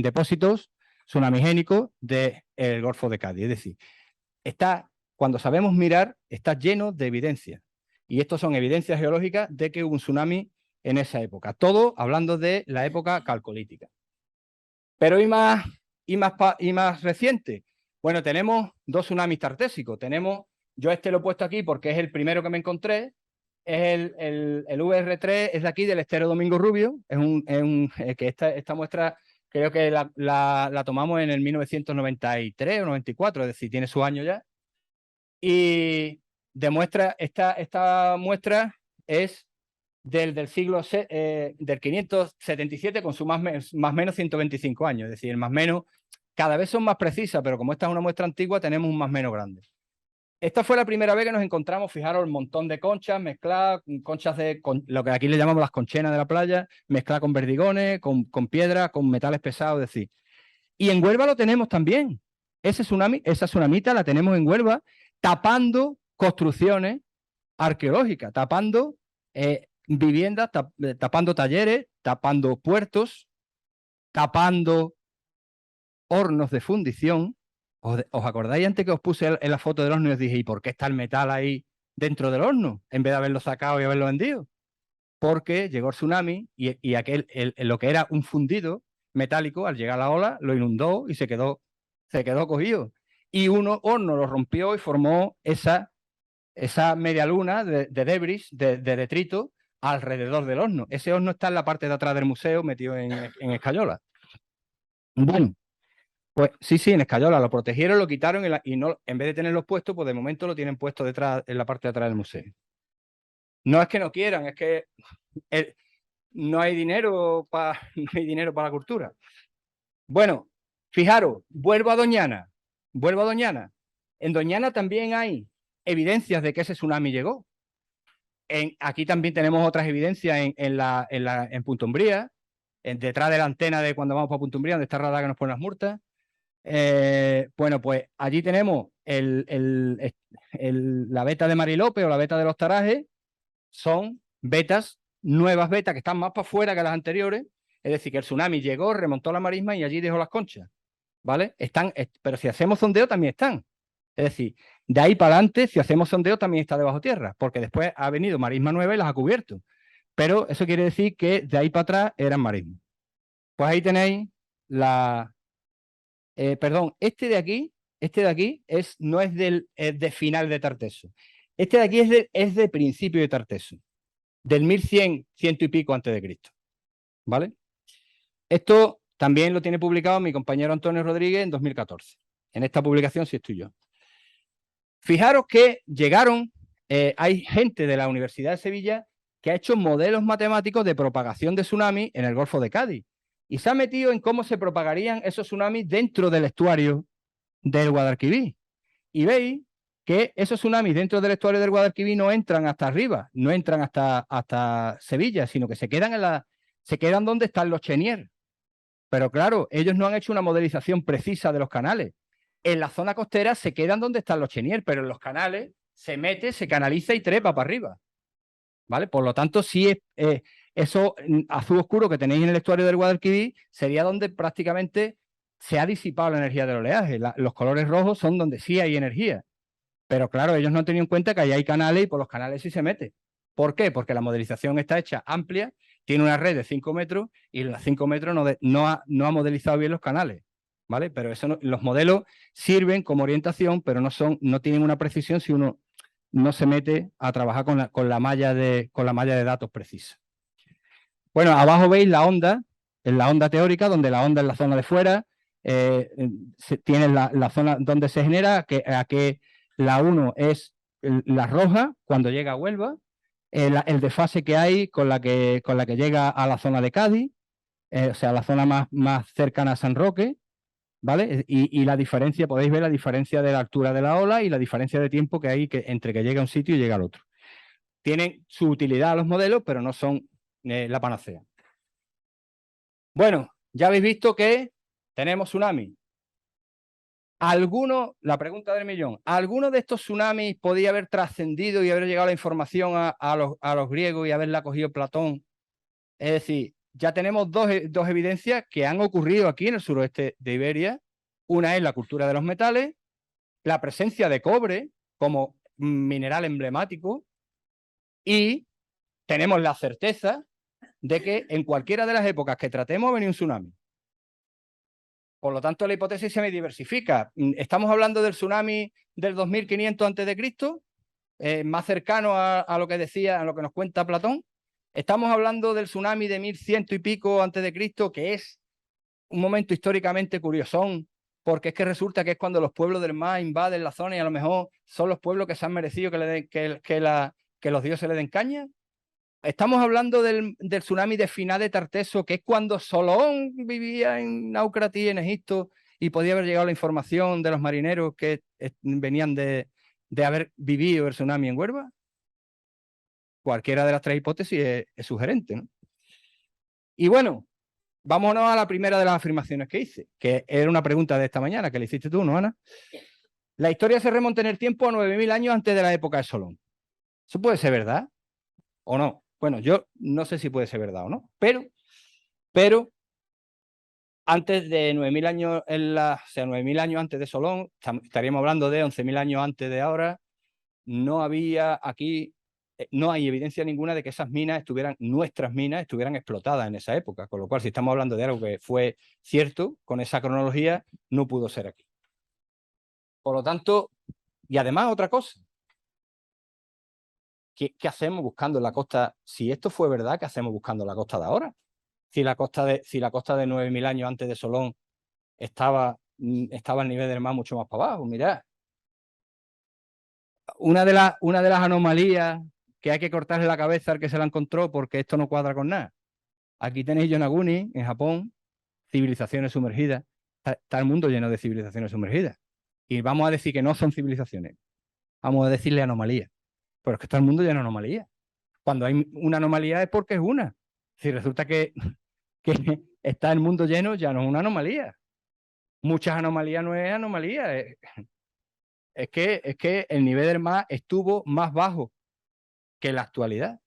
depósitos tsunamigénicos del Golfo de Cádiz. Es decir, cuando sabemos mirar, está lleno de evidencias. Y estos son evidencias geológicas de que hubo un tsunami en esa época. Todo hablando de la época calcolítica. Pero ¿y más reciente? Bueno, tenemos dos tsunamis tartésicos. Yo lo he puesto aquí porque es el primero que me encontré. Es el VR3, es de aquí, del estero Domingo Rubio. Que esta muestra creo que la tomamos en el 1993 o 94, es decir, tiene su año ya. Y demuestra, esta muestra es del siglo del 577 con su más menos 125 años, es decir, el más menos cada vez son más precisas, pero como esta es una muestra antigua, tenemos un más menos grande. Esta fue la primera vez que nos encontramos, fijaros, el montón de conchas mezcladas, conchas lo que aquí le llamamos las conchenas de la playa, mezcladas con verdigones, con piedra, con metales pesados, es decir. Y en Huelva lo tenemos también. Esa tsunamita la tenemos en Huelva, tapando construcciones arqueológicas, tapando viviendas, tapando talleres, tapando puertos, tapando hornos de fundición. ¿Os acordáis antes que os puse en la foto del horno y os dije, ¿y por qué está el metal ahí dentro del horno? En vez de haberlo sacado y haberlo vendido. Porque llegó el tsunami y lo que era un fundido metálico, al llegar la ola, lo inundó y se quedó cogido. Y un horno lo rompió y formó esa media luna de debris, de detrito, alrededor del horno. Ese horno está en la parte de atrás del museo, metido en escayola. Bueno, pues sí, en escayola. Lo protegieron, lo quitaron y no, en vez de tenerlos puestos, pues de momento lo tienen puesto detrás, en la parte de atrás del museo. No es que no quieran, es que no hay dinero para la cultura. Bueno, fijaros, vuelvo a Doñana. En Doñana también hay evidencias de que ese tsunami llegó. Aquí también tenemos otras evidencias en Punta Umbría, detrás de la antena de cuando vamos para Punta Umbría, donde está el radar que nos pone las multas. Bueno, pues allí tenemos la veta de Marilope o la veta de los Tarajes. Son nuevas vetas que están más para afuera que las anteriores. Es decir, que el tsunami llegó, remontó la marisma y allí dejó las conchas. ¿Vale? Pero si hacemos sondeo también están. Es decir, de ahí para adelante, si hacemos sondeo también está debajo tierra, porque después ha venido marisma nueva y las ha cubierto. Pero eso quiere decir que de ahí para atrás eran marismas. Pues ahí tenéis perdón, este de aquí no es de final de Tarteso. Este de aquí es de principio de Tarteso, del 1100, ciento y pico antes de Cristo. ¿Vale? Esto también lo tiene publicado mi compañero Antonio Rodríguez en 2014. En esta publicación sí estoy yo. Fijaros que llegaron, hay gente de la Universidad de Sevilla que ha hecho modelos matemáticos de propagación de tsunami en el Golfo de Cádiz y se ha metido en cómo se propagarían esos tsunamis dentro del estuario del Guadalquivir. Y veis que esos tsunamis dentro del estuario del Guadalquivir no entran hasta arriba, no entran hasta Sevilla, sino que se quedan donde están los Chenier. Pero claro, ellos no han hecho una modelización precisa de los canales. En la zona costera se quedan donde están los Chenier, pero en los canales se mete, se canaliza y trepa para arriba. ¿Vale? Por lo tanto, sí eso azul oscuro que tenéis en el estuario del Guadalquivir sería donde prácticamente se ha disipado la energía del oleaje. Los colores rojos son donde sí hay energía. Pero claro, ellos no han tenido en cuenta que ahí hay canales y por los canales sí se mete. ¿Por qué? Porque la modelización está hecha amplia, tiene una red de 5 metros y en los 5 metros no ha modelizado bien los canales. ¿Vale? Pero los modelos sirven como orientación, pero no tienen una precisión si uno no se mete a trabajar con la malla de datos precisa. Bueno, abajo veis la onda, en la onda teórica, donde la onda es la zona de fuera, tiene la zona donde se genera, que la 1 es la roja cuando llega a Huelva, el desfase que hay con la que llega a la zona de Cádiz, o sea, la zona más cercana a San Roque, ¿vale? Y la diferencia, podéis ver la diferencia de la altura de la ola y la diferencia de tiempo que hay entre que llega a un sitio y llega al otro. Tienen su utilidad los modelos, pero no son la panacea. Bueno, ya habéis visto que tenemos tsunami. La pregunta del millón, ¿alguno de estos tsunamis podía haber trascendido y haber llegado la información a los griegos y haberla cogido Platón? Es decir, ya tenemos dos evidencias que han ocurrido aquí en el suroeste de Iberia. Una es la cultura de los metales, la presencia de cobre como mineral emblemático, y tenemos la certeza de que en cualquiera de las épocas que tratemos venía un tsunami. Por lo tanto, la hipótesis se me diversifica. Estamos hablando del tsunami del 2500 a.C., más cercano a lo que decía, a lo que nos cuenta Platón. Estamos hablando del tsunami de 1100 y pico antes de Cristo, que es un momento históricamente curiosón, porque es que resulta que es cuando los pueblos del mar invaden la zona y a lo mejor son los pueblos que se han merecido que los dioses le den caña. Estamos hablando del tsunami de Finá de Tarteso, que es cuando Solón vivía en Naucratí, en Egipto, y podía haber llegado la información de los marineros que venían de haber vivido el tsunami en Huelva. Cualquiera de las tres hipótesis es sugerente, ¿no? Y bueno, vámonos a la primera de las afirmaciones que hice, que era una pregunta de esta mañana, que le hiciste tú, ¿no, Ana? La historia se remonta en el tiempo a 9000 años antes de la época de Solón. ¿Eso puede ser verdad o no? Bueno, yo no sé si puede ser verdad o no, pero antes de 9000 años, o sea, 9000 años antes de Solón, estaríamos hablando de 11000 años antes de ahora, no había aquí, no hay evidencia ninguna de que esas minas nuestras minas estuvieran explotadas en esa época, con lo cual si estamos hablando de algo que fue cierto, con esa cronología, no pudo ser aquí. Por lo tanto, y además otra cosa, ¿qué hacemos buscando en la costa? Si esto fue verdad, ¿qué hacemos buscando en la costa de ahora? Si la costa de 9000 años antes de Solón estaba al nivel del mar mucho más para abajo. Mirad, una de las anomalías que hay que cortarle la cabeza al que se la encontró, porque esto no cuadra con nada. Aquí tenéis Yonaguni, en Japón, civilizaciones sumergidas. Está el mundo lleno de civilizaciones sumergidas. Y vamos a decir que no son civilizaciones. Vamos a decirle anomalías. Pero es que está el mundo lleno de anomalías. Cuando hay una anomalía es porque es una. Si resulta que está el mundo lleno, ya no es una anomalía. Muchas anomalías no es anomalía. Es que el nivel del mar estuvo más bajo que en la actualidad.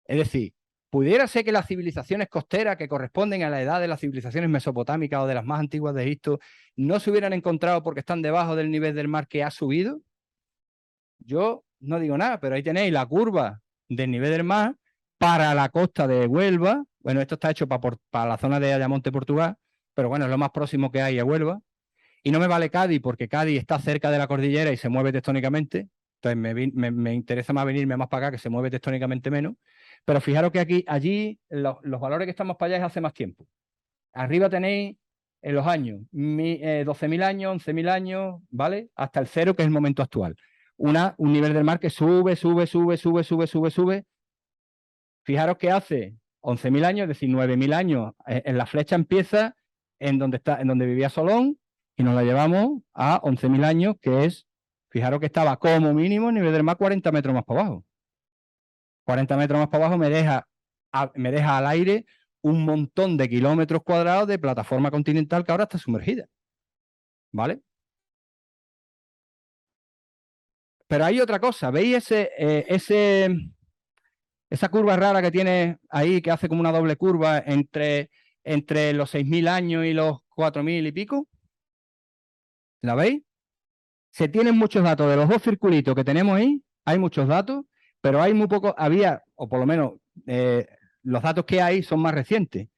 Es decir, pudiera ser que las civilizaciones costeras que corresponden a la edad de las civilizaciones mesopotámicas o de las más antiguas de Egipto no se hubieran encontrado porque están debajo del nivel del mar que ha subido. Yo no digo nada, pero ahí tenéis la curva del nivel del mar para la costa de Huelva. Bueno, esto está hecho para la zona de Ayamonte, Portugal, pero bueno, es lo más próximo que hay a Huelva. Y no me vale Cádiz, porque Cádiz está cerca de la cordillera y se mueve tectónicamente. Entonces me interesa más venirme más para acá, que se mueve tectónicamente menos. Pero fijaros que allí los valores que están más para allá es hace más tiempo. Arriba tenéis en los años, 12.000 años, 11.000 años, ¿vale? Hasta el cero, que es el momento actual. Un nivel del mar que sube. Fijaros que hace 11.000 años, es decir, 9.000 años, en la flecha empieza en donde vivía Solón, y nos la llevamos a 11.000 años, que es, fijaros que estaba como mínimo el nivel del mar 40 metros más para abajo. 40 metros más para abajo me deja al aire un montón de kilómetros cuadrados de plataforma continental que ahora está sumergida. ¿Vale? Pero hay otra cosa, ¿veis esa curva rara que tiene ahí, que hace como una doble curva entre los 6.000 años y los 4.000 y pico? ¿La veis? Se tienen muchos datos de los dos circulitos que tenemos ahí, hay muchos datos, pero hay muy poco, o por lo menos los datos que hay son más recientes.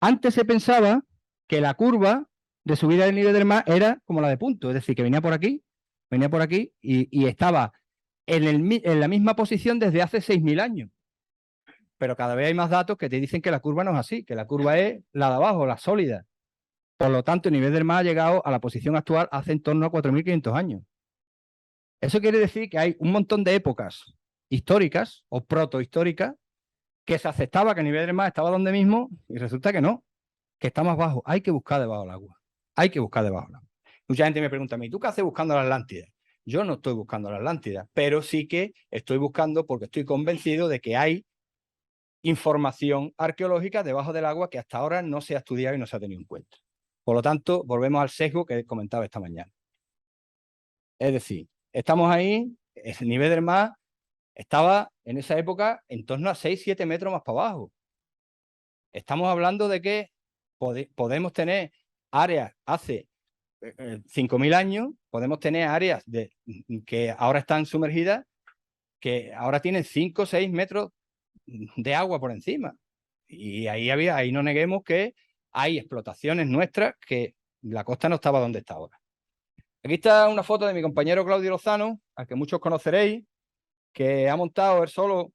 Antes se pensaba que la curva de subida del nivel del mar era como la de punto, es decir, que venía por aquí y estaba en la misma posición desde hace 6.000 años. Pero cada vez hay más datos que te dicen que la curva no es así, que la curva es la de abajo, la sólida. Por lo tanto, el nivel del mar ha llegado a la posición actual hace en torno a 4.500 años. Eso quiere decir que hay un montón de épocas históricas o protohistóricas que se aceptaba que el nivel del mar estaba donde mismo y resulta que no, que está más bajo. Hay que buscar debajo del agua. Hay que buscar debajo del agua. Mucha gente me pregunta a mí, ¿tú qué haces buscando la Atlántida? Yo no estoy buscando la Atlántida, pero sí que estoy buscando porque estoy convencido de que hay información arqueológica debajo del agua que hasta ahora no se ha estudiado y no se ha tenido en cuenta. Por lo tanto, volvemos al sesgo que comentaba esta mañana. Es decir, estamos ahí, el nivel del mar estaba en esa época en torno a 6-7 metros más para abajo. Estamos hablando de que podemos tener áreas hace 5.000 años, podemos tener áreas que ahora están sumergidas, que ahora tienen 5 o 6 metros de agua por encima. Y ahí no neguemos que hay explotaciones nuestras que la costa no estaba donde está ahora. Aquí está una foto de mi compañero Claudio Lozano, al que muchos conoceréis, que ha montado él solo,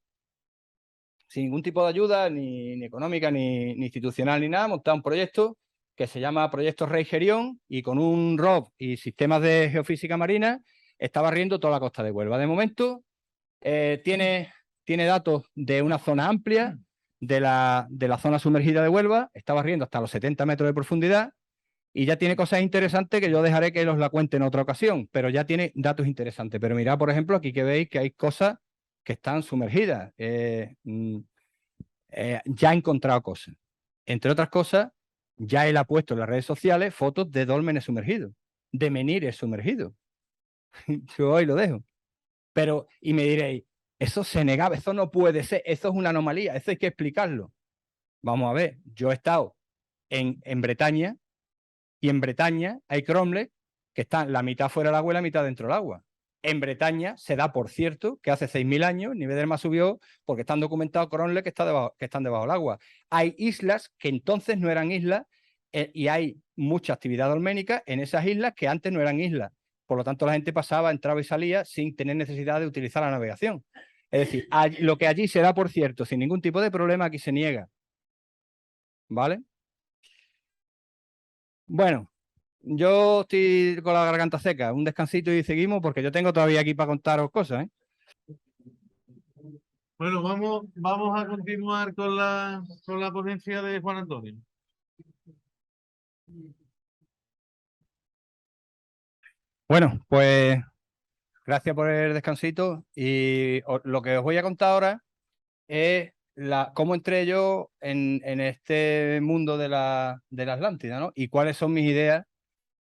sin ningún tipo de ayuda, ni económica, ni institucional, ni nada, ha montado un proyecto que se llama Proyecto Rey Gerión y con un ROV y sistemas de geofísica marina está barriendo toda la costa de Huelva. De momento tiene datos de una zona amplia de la zona sumergida de Huelva, está barriendo hasta los 70 metros de profundidad y ya tiene cosas interesantes que yo dejaré que os la cuente en otra ocasión, pero ya tiene datos interesantes. Pero mirad, por ejemplo, aquí que veis que hay cosas que están sumergidas. Ya he encontrado cosas. Entre otras cosas, ya él ha puesto en las redes sociales fotos de dólmenes sumergidos, de menires sumergidos. Yo hoy lo dejo. Pero, y me diréis, eso se negaba, eso no puede ser, eso es una anomalía, eso hay que explicarlo. Vamos a ver, yo he estado en Bretaña y en Bretaña hay cromlechs que están la mitad fuera del agua y la mitad dentro del agua. En Bretaña se da, por cierto, que hace 6.000 años el nivel del mar subió porque están documentados cromlechs que están debajo del agua. Hay islas que entonces no eran islas y hay mucha actividad dolménica en esas islas que antes no eran islas. Por lo tanto, la gente pasaba, entraba y salía sin tener necesidad de utilizar la navegación. Es decir, lo que allí se da, por cierto, sin ningún tipo de problema, aquí se niega. ¿Vale? Bueno, yo estoy con la garganta seca. Un descansito y seguimos porque yo tengo todavía aquí para contaros cosas, ¿eh? Bueno, vamos a continuar con la ponencia de Juan Antonio. Bueno, pues gracias por el descansito y lo que os voy a contar ahora es cómo entré yo en este mundo de la Atlántida, ¿no? Y cuáles son mis ideas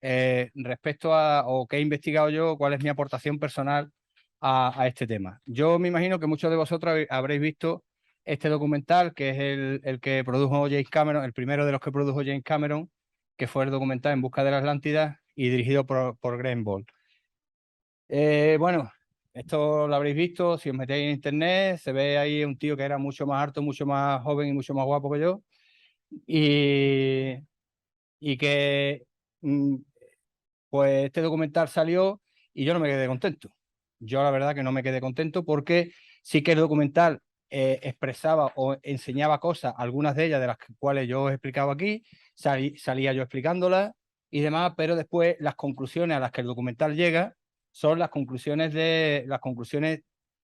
respecto o qué he investigado yo, cuál es mi aportación personal a este tema. Yo me imagino que muchos de vosotros habréis visto este documental, que es el que produjo James Cameron, el primero de los que produjo James Cameron, que fue el documental En busca de la Atlántida y dirigido por Graham Ball. Bueno, esto lo habréis visto, si os metéis en internet, se ve ahí un tío que era mucho más alto, mucho más joven y mucho más guapo que yo, y que pues este documental salió y yo no me quedé contento. Yo la verdad que no me quedé contento porque sí que el documental expresaba o enseñaba cosas, algunas de ellas de las cuales yo os he explicado aquí, salía yo explicándolas y demás, pero después las conclusiones a las que el documental llega son las conclusiones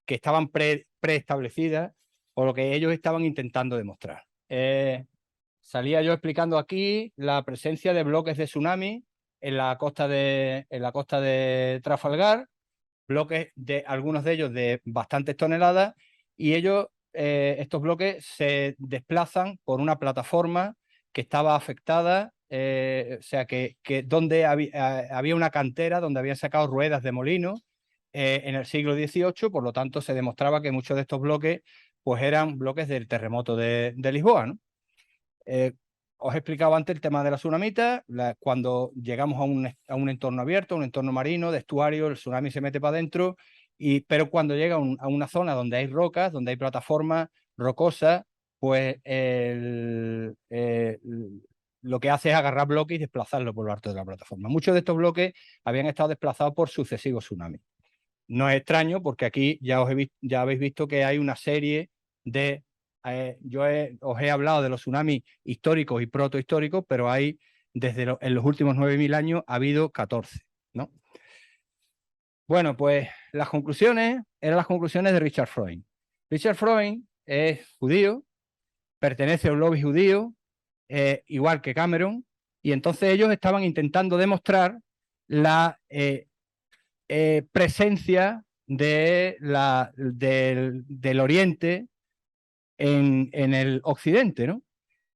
que estaban preestablecidas o lo que ellos estaban intentando demostrar. Salía yo explicando aquí la presencia de bloques de tsunami en la costa de Trafalgar, bloques de algunos de ellos de bastantes toneladas, y estos bloques se desplazan por una plataforma que estaba afectada, o sea que donde había una cantera donde habían sacado ruedas de molino en el siglo XVIII, por lo tanto se demostraba que muchos de estos bloques pues eran bloques del terremoto de Lisboa, ¿no? Os he explicado antes el tema de la tsunamita. Cuando llegamos a un entorno abierto, un entorno marino, de estuario, el tsunami se mete para adentro, pero cuando llega a una zona donde hay rocas, donde hay plataformas rocosas, pues lo que hace es agarrar bloques y desplazarlos por lo alto de la plataforma. Muchos de estos bloques habían estado desplazados por sucesivos tsunamis. No es extraño porque aquí ya habéis visto que hay una serie de os he hablado de los tsunamis históricos y protohistóricos, pero hay, en los últimos 9.000 años, ha habido 14, ¿no? Bueno, pues las conclusiones eran las conclusiones de Richard Freund. Richard Freund es judío, pertenece a un lobby judío, igual que Cameron, y entonces ellos estaban intentando demostrar la presencia del Oriente en el Occidente, ¿no?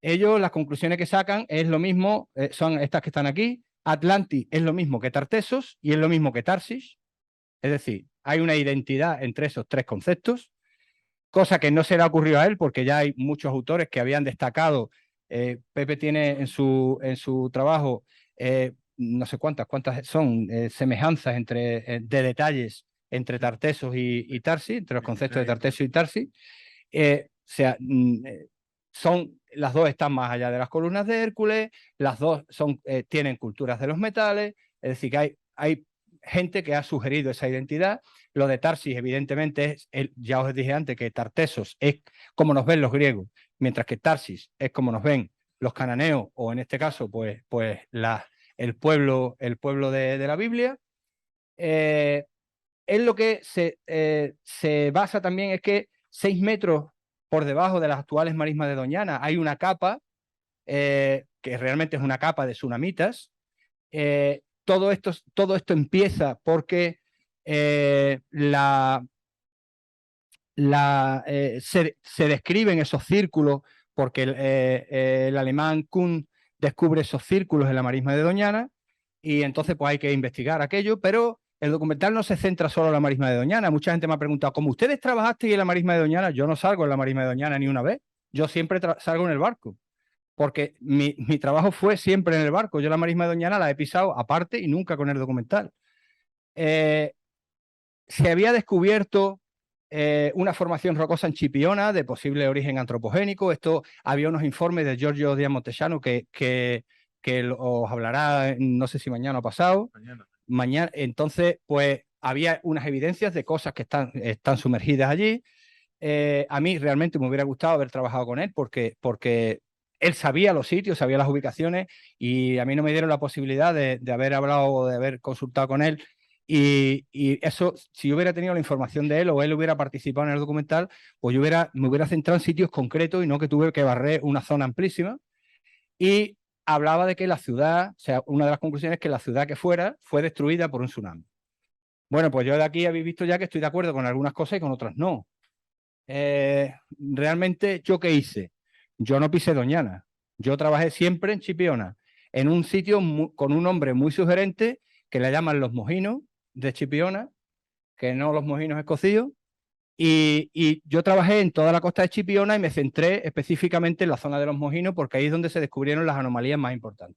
Ellos, las conclusiones que sacan es lo mismo, son estas que están aquí. Atlantis es lo mismo que Tartessos y es lo mismo que Tarsis. Es decir, hay una identidad entre esos tres conceptos, cosa que no se le ha ocurrido a él porque ya hay muchos autores que habían destacado. Pepe tiene en su trabajo no sé cuántas son semejanzas de detalles entre Tartessos y Tarsis, entre los conceptos de Tartessos y Tarsis. O sea, las dos están más allá de las columnas de Hércules, las dos tienen culturas de los metales, es decir, que hay gente que ha sugerido esa identidad. Lo de Tarsis, evidentemente, ya os dije antes que Tartessos es como nos ven los griegos, mientras que Tarsis es como nos ven los cananeos, o en este caso, pues el pueblo de la Biblia. En lo que se basa también es que 6 metros por debajo de las actuales marismas de Doñana hay una capa, que realmente es una capa de tsunamitas. Todo esto empieza porque se describen esos círculos, porque el alemán Kuhn descubre esos círculos en la marisma de Doñana, y entonces pues hay que investigar aquello, pero el documental no se centra solo en la marisma de Doñana. Mucha gente me ha preguntado, ¿cómo ustedes trabajasteis en la marisma de Doñana? Yo no salgo en la marisma de Doñana ni una vez, yo siempre salgo en el barco, porque mi trabajo fue siempre en el barco. Yo la marisma de Doñana la he pisado aparte y nunca con el documental. Se había descubierto una formación rocosa en Chipiona de posible origen antropogénico. Esto había unos informes de Giorgio Díaz Montesano que os hablará, no sé si mañana o pasado. Mañana. Entonces, pues había unas evidencias de cosas que están sumergidas allí. A mí realmente me hubiera gustado haber trabajado con él porque él sabía los sitios, sabía las ubicaciones, y a mí no me dieron la posibilidad de haber hablado o de haber consultado con él. Y eso, si yo hubiera tenido la información de él o él hubiera participado en el documental, pues me hubiera centrado en sitios concretos y no que tuve que barrer una zona amplísima. Y hablaba de que la ciudad, o sea, una de las conclusiones es que la ciudad que fue destruida por un tsunami. Bueno, pues yo de aquí habéis visto ya que estoy de acuerdo con algunas cosas y con otras no. Realmente, ¿yo qué hice? Yo no pisé Doñana. Yo trabajé siempre en Chipiona, en un sitio con un nombre muy sugerente que le llaman Los Mojinos de Chipiona, que no Los Mojinos escocíos. Y yo trabajé en toda la costa de Chipiona y me centré específicamente en la zona de Los Mojinos porque ahí es donde se descubrieron las anomalías más importantes.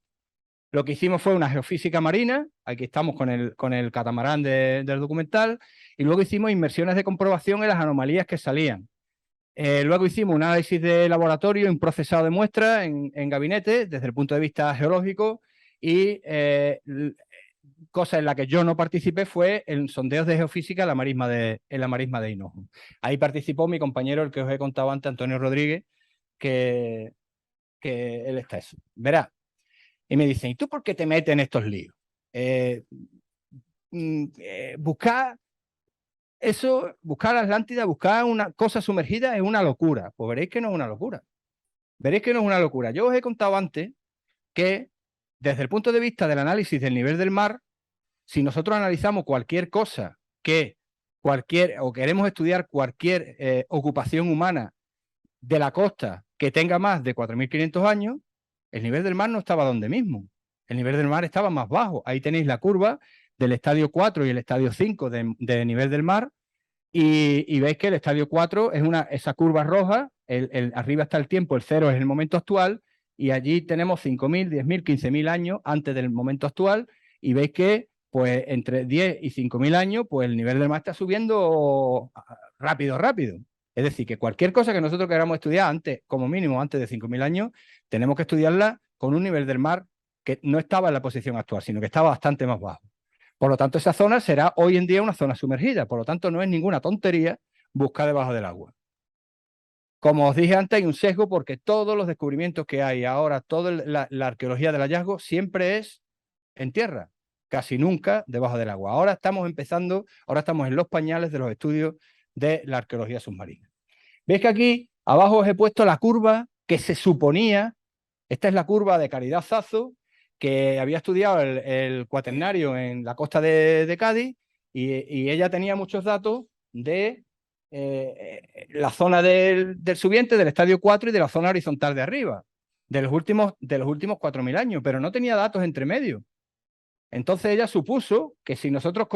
Lo que hicimos fue una geofísica marina, aquí estamos con el catamarán del documental, y luego hicimos inmersiones de comprobación en las anomalías que salían. Luego hicimos un análisis de laboratorio, un procesado de muestras en gabinete desde el punto de vista geológico, y cosa en la que yo no participé fue en sondeos de geofísica en la marisma de Hinojo. Ahí participó mi compañero, el que os he contado antes, Antonio Rodríguez, que él está eso. Verá. Y me dicen, ¿y tú por qué te metes en estos líos? Buscar Atlántida, buscar una cosa sumergida es una locura. Pues veréis que no es una locura. Veréis que no es una locura. Yo os he contado antes que desde el punto de vista del análisis del nivel del mar, si nosotros analizamos cualquier cosa o queremos estudiar cualquier ocupación humana de la costa que tenga más de 4.500 años, el nivel del mar no estaba donde mismo. El nivel del mar estaba más bajo. Ahí tenéis la curva del estadio 4 y el estadio 5 de nivel del mar, y veis que el estadio 4 es esa curva roja, arriba está el tiempo, el 0 es el momento actual, y allí tenemos 5.000, 10.000, 15.000 años antes del momento actual, y veis que pues entre 10 y 5.000 años, pues el nivel del mar está subiendo rápido. Es decir, que cualquier cosa que nosotros queramos estudiar antes, como mínimo antes de 5.000 años, tenemos que estudiarla con un nivel del mar que no estaba en la posición actual, sino que estaba bastante más bajo. Por lo tanto, esa zona será hoy en día una zona sumergida. Por lo tanto, no es ninguna tontería buscar debajo del agua. Como os dije antes, hay un sesgo porque todos los descubrimientos que hay ahora, toda la arqueología del hallazgo, siempre es en tierra, casi nunca debajo del agua. Ahora estamos en los pañales de los estudios de la arqueología submarina. ¿Veis que aquí abajo os he puesto la curva que se suponía? Esta es la curva de Caridad Zazo, que había estudiado el cuaternario en la costa de Cádiz, y ella tenía muchos datos de la zona del subiente, del estadio 4 y de la zona horizontal de arriba, de los últimos 4.000 años, pero no tenía datos entre medio. Entonces ella supuso que si nosotros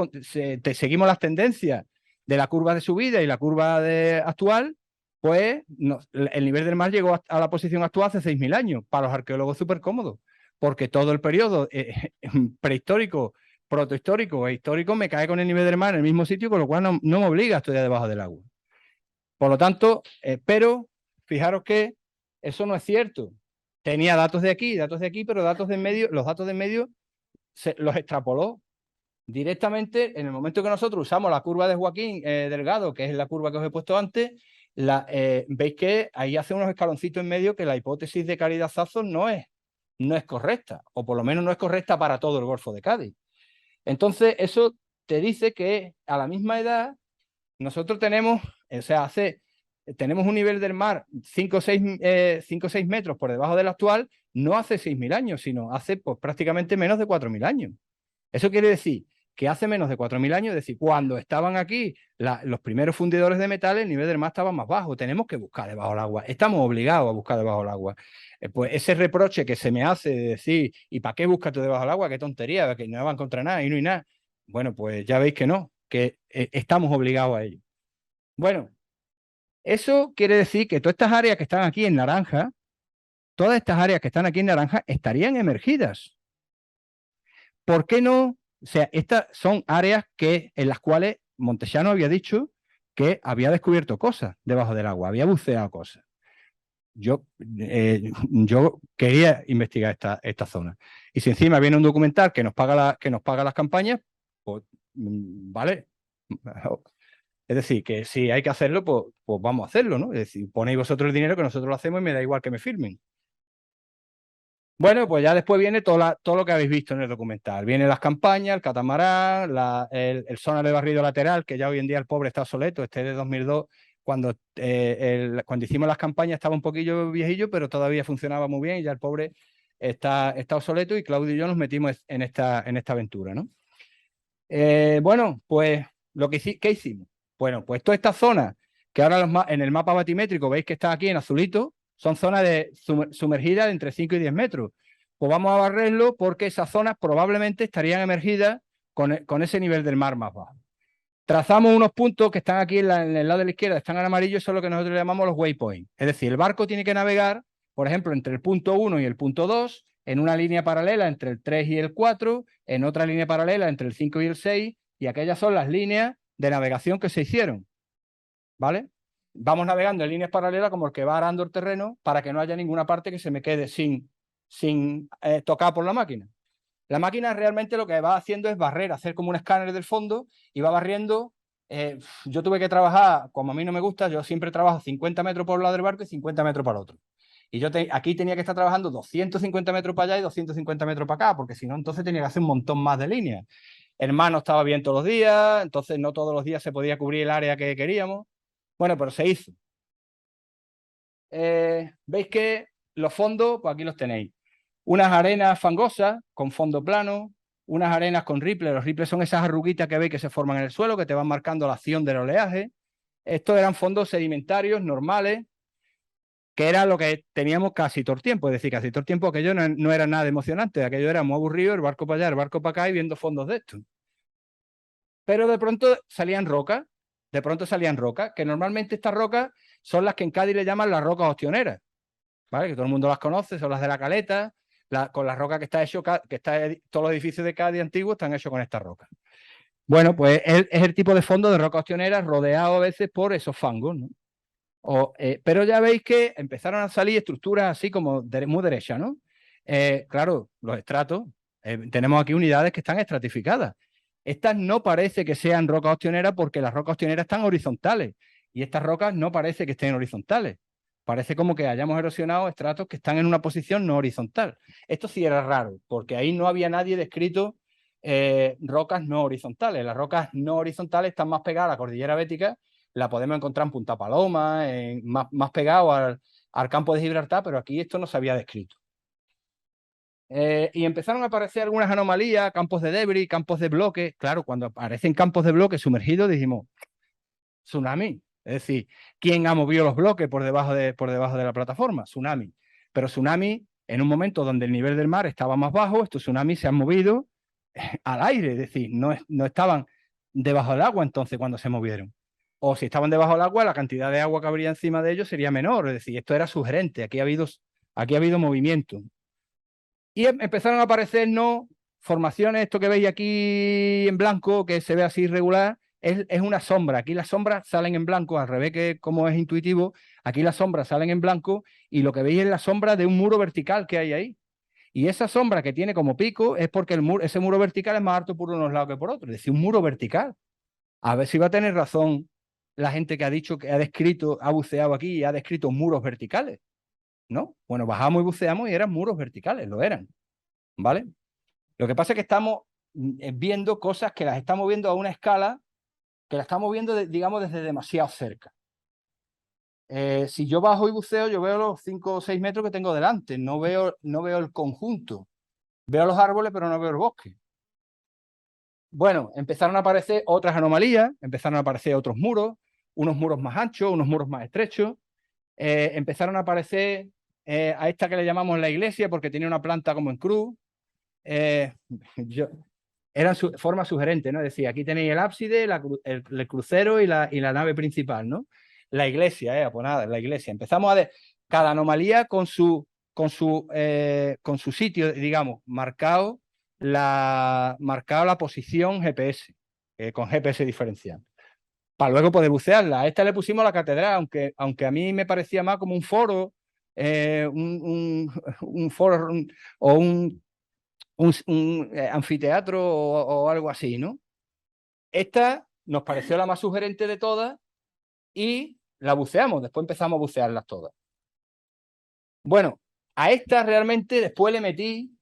seguimos las tendencias de la curva de subida y la curva actual, pues el nivel del mar llegó a la posición actual hace 6.000 años. Para los arqueólogos súper cómodo, porque todo el periodo prehistórico, protohistórico e histórico me cae con el nivel del mar en el mismo sitio, con lo cual no me obliga a estudiar debajo del agua. Por lo tanto, pero fijaros que eso no es cierto. Tenía datos de aquí, pero los datos de en medio los extrapoló directamente. En el momento que nosotros usamos la curva de Joaquín Delgado, que es la curva que os he puesto antes, veis que ahí hace unos escaloncitos en medio que la hipótesis de Caridad Zazo no es correcta, o por lo menos no es correcta para todo el Golfo de Cádiz. Entonces, eso te dice que a la misma edad nosotros tenemos, tenemos un nivel del mar 5 o 6 metros por debajo del actual, no hace 6.000 años, sino hace pues, prácticamente menos de 4.000 años. Eso quiere decir que hace menos de 4.000 años, es decir, cuando estaban aquí los primeros fundidores de metales, el nivel del mar estaba más bajo. Tenemos que buscar debajo del agua. Estamos obligados a buscar debajo del agua. Pues ese reproche que se me hace de decir, ¿y para qué buscas tú debajo del agua? Qué tontería, que no va a encontrar nada y no hay nada. Bueno, pues ya veis que no, que estamos obligados a ello. Bueno, eso quiere decir que todas estas áreas que están aquí en naranja, todas estas áreas que están aquí en naranja estarían emergidas. ¿Por qué no? O sea, estas son áreas en las cuales Montesiano había dicho que había descubierto cosas debajo del agua, había buceado cosas. Yo quería investigar esta zona. Y si encima viene un documental que nos paga las campañas, pues vale. Es decir, que si hay que hacerlo, pues vamos a hacerlo, ¿no? Es decir, ponéis vosotros el dinero que nosotros lo hacemos y me da igual que me firmen. Bueno, pues ya después viene todo lo que habéis visto en el documental. Vienen las campañas, el catamarán, el sonar de barrido lateral, que ya hoy en día el pobre está obsoleto, este de 2002, cuando hicimos las campañas estaba un poquillo viejillo, pero todavía funcionaba muy bien y ya el pobre está obsoleto, y Claudio y yo nos metimos en esta aventura, ¿no? Bueno, pues ¿qué hicimos? Bueno, pues toda esta zona, que ahora en el mapa batimétrico veis que está aquí en azulito, son zonas sumergidas de entre 5 y 10 metros. Pues vamos a barrerlo porque esas zonas probablemente estarían emergidas con ese nivel del mar más bajo. Trazamos unos puntos que están aquí en el lado de la izquierda, están en amarillo, eso es lo que nosotros llamamos los waypoints. Es decir, el barco tiene que navegar, por ejemplo, entre el punto 1 y el punto 2, en una línea paralela entre el 3 y el 4, en otra línea paralela entre el 5 y el 6, y aquellas son las líneas de navegación que se hicieron. ¿Vale? Vamos navegando en líneas paralelas como el que va arando el terreno para que no haya ninguna parte que se me quede sin tocar por la máquina. La máquina realmente lo que va haciendo es barrer, hacer como un escáner del fondo y va barriendo. Yo tuve que trabajar, como a mí no me gusta, yo siempre trabajo 50 metros por un lado del barco y 50 metros para el otro. Y yo aquí tenía que estar trabajando 250 metros para allá y 250 metros para acá, porque si no, entonces tenía que hacer un montón más de líneas. El mar no estaba bien todos los días, entonces no todos los días se podía cubrir el área que queríamos. Bueno, pero se hizo. Veis que los fondos, pues aquí los tenéis. Unas arenas fangosas con fondo plano, unas arenas con ripples. Los ripples son esas arruguitas que veis que se forman en el suelo, que te van marcando la acción del oleaje. Estos eran fondos sedimentarios normales, que era lo que teníamos casi todo el tiempo. Es decir, casi todo el tiempo aquello no era nada emocionante, aquello era muy aburrido, el barco para allá, el barco para acá y viendo fondos de estos. Pero de pronto salían rocas, que normalmente estas rocas son las que en Cádiz le llaman las rocas ostioneras, ¿vale? Que todo el mundo las conoce, son las de la Caleta, con las rocas que está hecho, todos los edificios de Cádiz antiguos están hechos con estas rocas. Bueno, pues es el tipo de fondo de rocas ostioneras rodeado a veces por esos fangos, ¿no? Pero ya veis que empezaron a salir estructuras así como muy derechas, ¿no? Claro, los estratos, tenemos aquí unidades que están estratificadas. Estas no parece que sean rocas ostioneras porque las rocas ostioneras están horizontales y estas rocas no parece que estén horizontales. Parece como que hayamos erosionado estratos que están en una posición no horizontal. Esto sí era raro, porque ahí no había nadie descrito rocas no horizontales. Las rocas no horizontales están más pegadas a la cordillera bética, la podemos encontrar en Punta Paloma, más pegado al campo de Gibraltar, pero aquí esto no se había descrito. Y empezaron a aparecer algunas anomalías, campos de debris, campos de bloques. Claro, cuando aparecen campos de bloques sumergidos, dijimos, tsunami. Es decir, ¿quién ha movido los bloques por debajo de la plataforma? Tsunami. Pero tsunami, en un momento donde el nivel del mar estaba más bajo, estos tsunamis se han movido al aire, es decir, no estaban debajo del agua entonces cuando se movieron. O si estaban debajo del agua, la cantidad de agua que habría encima de ellos sería menor, es decir, esto era sugerente, aquí ha habido movimiento. Y empezaron a aparecer formaciones, esto que veis aquí en blanco, que se ve así irregular, es una sombra. Aquí las sombras salen en blanco, al revés que como es intuitivo, aquí las sombras salen en blanco y lo que veis es la sombra de un muro vertical que hay ahí. Y esa sombra que tiene como pico es porque ese muro vertical es más alto por unos lados que por otros. Es decir, un muro vertical. A ver si va a tener razón la gente que ha dicho, que ha descrito, ha buceado aquí y ha descrito muros verticales, ¿no? Bueno, bajamos y buceamos y eran muros verticales, lo eran, ¿vale? Lo que pasa es que estamos viendo cosas que las estamos viendo a una escala que las estamos viendo, digamos, desde demasiado cerca. Si yo bajo y buceo, yo veo los 5 o 6 metros que tengo delante, no veo el conjunto. Veo los árboles, pero no veo el bosque. Bueno, empezaron a aparecer otras anomalías, empezaron a aparecer otros muros, unos muros más anchos, unos muros más estrechos. Empezaron a aparecer a esta que le llamamos la iglesia porque tenía una planta como en cruz. Eran formas sugerentes, ¿no? Decía, aquí tenéis el ábside, el crucero y la nave principal, ¿no? La iglesia, pues nada, la iglesia. Empezamos a ver cada anomalía con su sitio, digamos, marcado la posición GPS, con GPS diferencial, para luego poder bucearla. A esta le pusimos la catedral, aunque a mí me parecía más como un foro, un foro o un anfiteatro o algo así, ¿no? Esta nos pareció la más sugerente de todas y la buceamos, después empezamos a bucearlas todas. Bueno, a esta realmente después le metí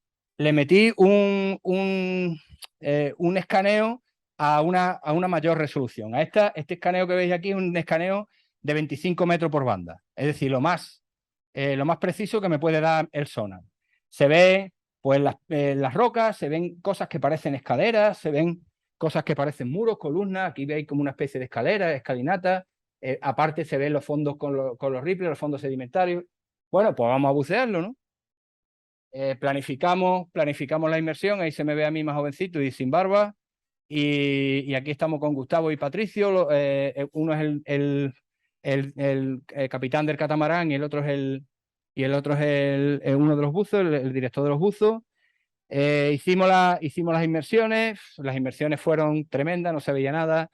un escaneo a una mayor resolución. Este escaneo que veis aquí es un escaneo de 25 metros por banda, es decir, lo más preciso que me puede dar el sonar. Se ve pues las rocas, se ven cosas que parecen escaleras, se ven cosas que parecen muros, columnas, aquí veis como una especie de escalera, escalinata, aparte se ven los fondos con los ripples, los fondos sedimentarios. Bueno, pues vamos a bucearlo, ¿no? Planificamos la inmersión, ahí se me ve a mí más jovencito y sin barba, y aquí estamos con Gustavo y Patricio, uno es el capitán del catamarán y el otro es uno de los buzos, el director de los buzos. Hicimos las inmersiones fueron tremendas, no se veía nada,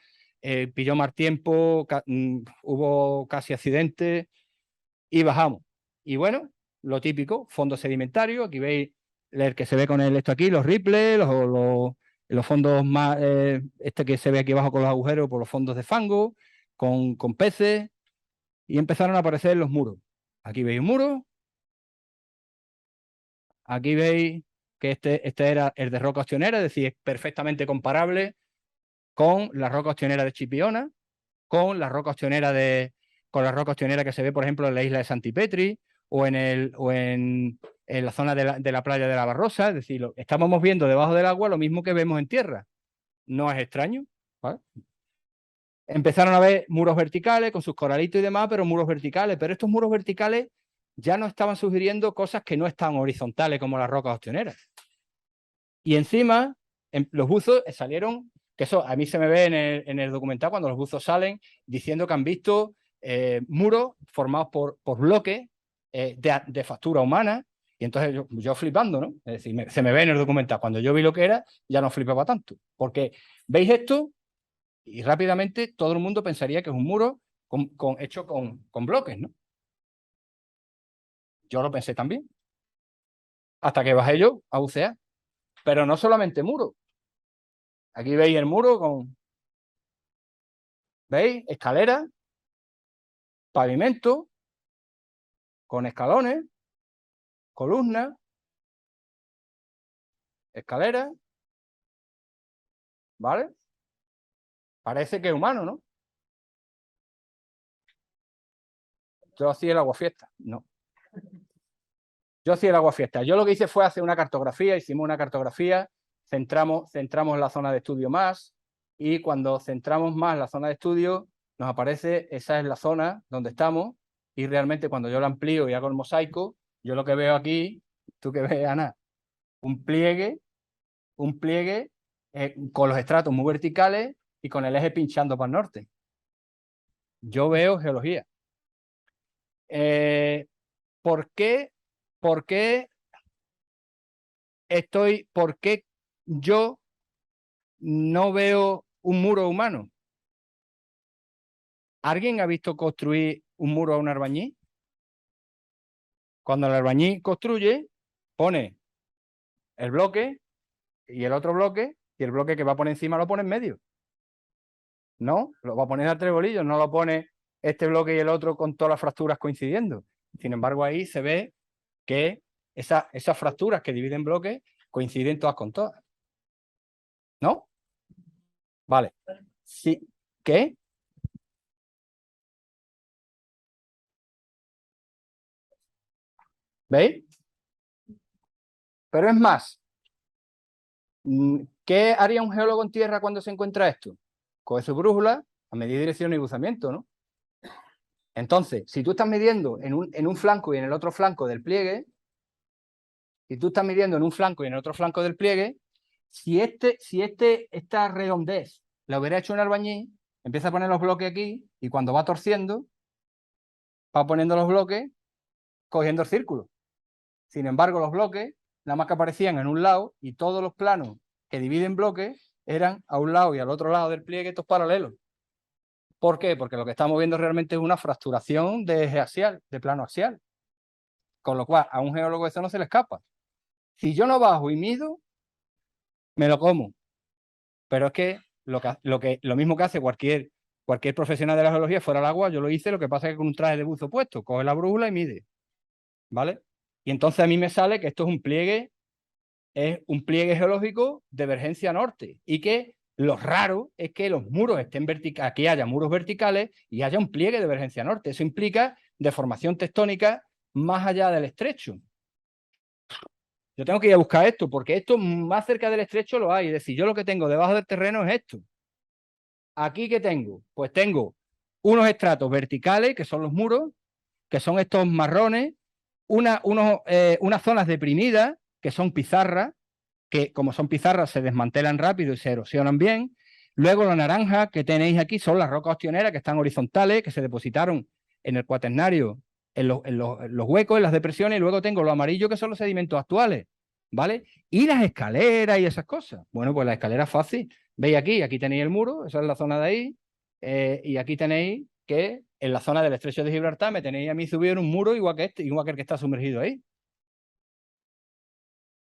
pilló mal tiempo, hubo casi accidentes y bajamos. Y bueno, lo típico, fondo sedimentario, aquí veis el que se ve con esto aquí, los ripples, los fondos más, este que se ve aquí abajo con los agujeros, por los fondos de fango, con peces, y empezaron a aparecer los muros. Aquí veis un muro, aquí veis que este era el de roca ostionera, es decir, es perfectamente comparable con la roca ostionera de Chipiona, con la roca ostionera que se ve, por ejemplo, en la isla de Santipetri o en la zona de la playa de la Barrosa. Es decir, estábamos viendo debajo del agua lo mismo que vemos en tierra. No es extraño, ¿vale? Empezaron a ver muros verticales con sus coralitos y demás, pero muros verticales. Pero estos muros verticales ya nos estaban sugiriendo cosas que no están horizontales como las rocas ostioneras. Y encima, los buzos salieron, que eso a mí se me ve en el documental cuando los buzos salen diciendo que han visto muros formados por bloques de factura humana. Y entonces yo flipando, ¿no? Es decir, se me ve en el documental. Cuando yo vi lo que era, ya no flipaba tanto. Porque veis esto y rápidamente todo el mundo pensaría que es un muro hecho con bloques, ¿no? Yo lo pensé también. Hasta que bajé yo a bucear. Pero no solamente muro. Aquí veis el muro ¿veis? Escalera, pavimento, con escalones, columnas, escalera, ¿vale? Parece que es humano, ¿no? Yo hacía el aguafiesta. No. Yo hacía el aguafiesta. Yo lo que hice fue hacer una cartografía, hicimos una cartografía, centramos la zona de estudio más, y cuando centramos más la zona de estudio, nos aparece, esa es la zona donde estamos, y realmente cuando yo la amplío y hago el mosaico, yo lo que veo aquí, ¿tú qué ves, Ana? Un pliegue con los estratos muy verticales y con el eje pinchando para el norte. Yo veo geología. ¿Por qué yo no veo un muro humano? ¿Alguien ha visto construir un muro a un albañil? Cuando el albañil construye, pone el bloque y el otro bloque, y el bloque que va a poner encima lo pone en medio. No, lo va a poner a tres bolillos, no lo pone este bloque y el otro con todas las fracturas coincidiendo. Sin embargo, ahí se ve que esas fracturas que dividen bloques coinciden todas con todas. ¿No? Vale. Sí. ¿Qué? ¿Veis? Pero es más, ¿qué haría un geólogo en tierra cuando se encuentra esto? Coge su brújula a medir dirección y buzamiento, ¿no? Entonces, si tú estás midiendo en un flanco y en el otro flanco del pliegue, si tú estás midiendo en un flanco y en el otro flanco del pliegue, si esta redondez la hubiera hecho un albañil, empieza a poner los bloques aquí y cuando va torciendo, va poniendo los bloques cogiendo el círculo. Sin embargo, los bloques nada más que aparecían en un lado y todos los planos que dividen bloques eran a un lado y al otro lado del pliegue estos paralelos. ¿Por qué? Porque lo que estamos viendo realmente es una fracturación de eje axial, de plano axial. Con lo cual, a un geólogo eso no se le escapa. Si yo no bajo y mido, me lo como. Pero es que lo mismo que hace cualquier profesional de la geología fuera al agua, yo lo hice, lo que pasa es que con un traje de buzo puesto, coge la brújula y mide. ¿Vale? Y entonces a mí me sale que esto es un pliegue geológico de vergencia norte y que lo raro es que los muros estén verticales, aquí haya muros verticales y haya un pliegue de vergencia norte. Eso implica deformación tectónica más allá del estrecho. Yo tengo que ir a buscar esto, porque esto más cerca del estrecho lo hay. Es decir, yo lo que tengo debajo del terreno es esto. ¿Aquí qué tengo? Pues tengo unos estratos verticales, que son los muros, que son estos marrones, unas zonas deprimidas, que son pizarras, que como son pizarras se desmantelan rápido y se erosionan bien. Luego la naranja que tenéis aquí son las rocas ostioneras que están horizontales, que se depositaron en el cuaternario, en los huecos, en las depresiones, y luego tengo lo amarillo que son los sedimentos actuales, ¿vale? Y las escaleras y esas cosas. Bueno, pues la escalera es fácil. Veis aquí tenéis el muro, esa es la zona de ahí, y aquí tenéis que en la zona del estrecho de Gibraltar me tenéis a mí subir un muro igual que el que está sumergido ahí.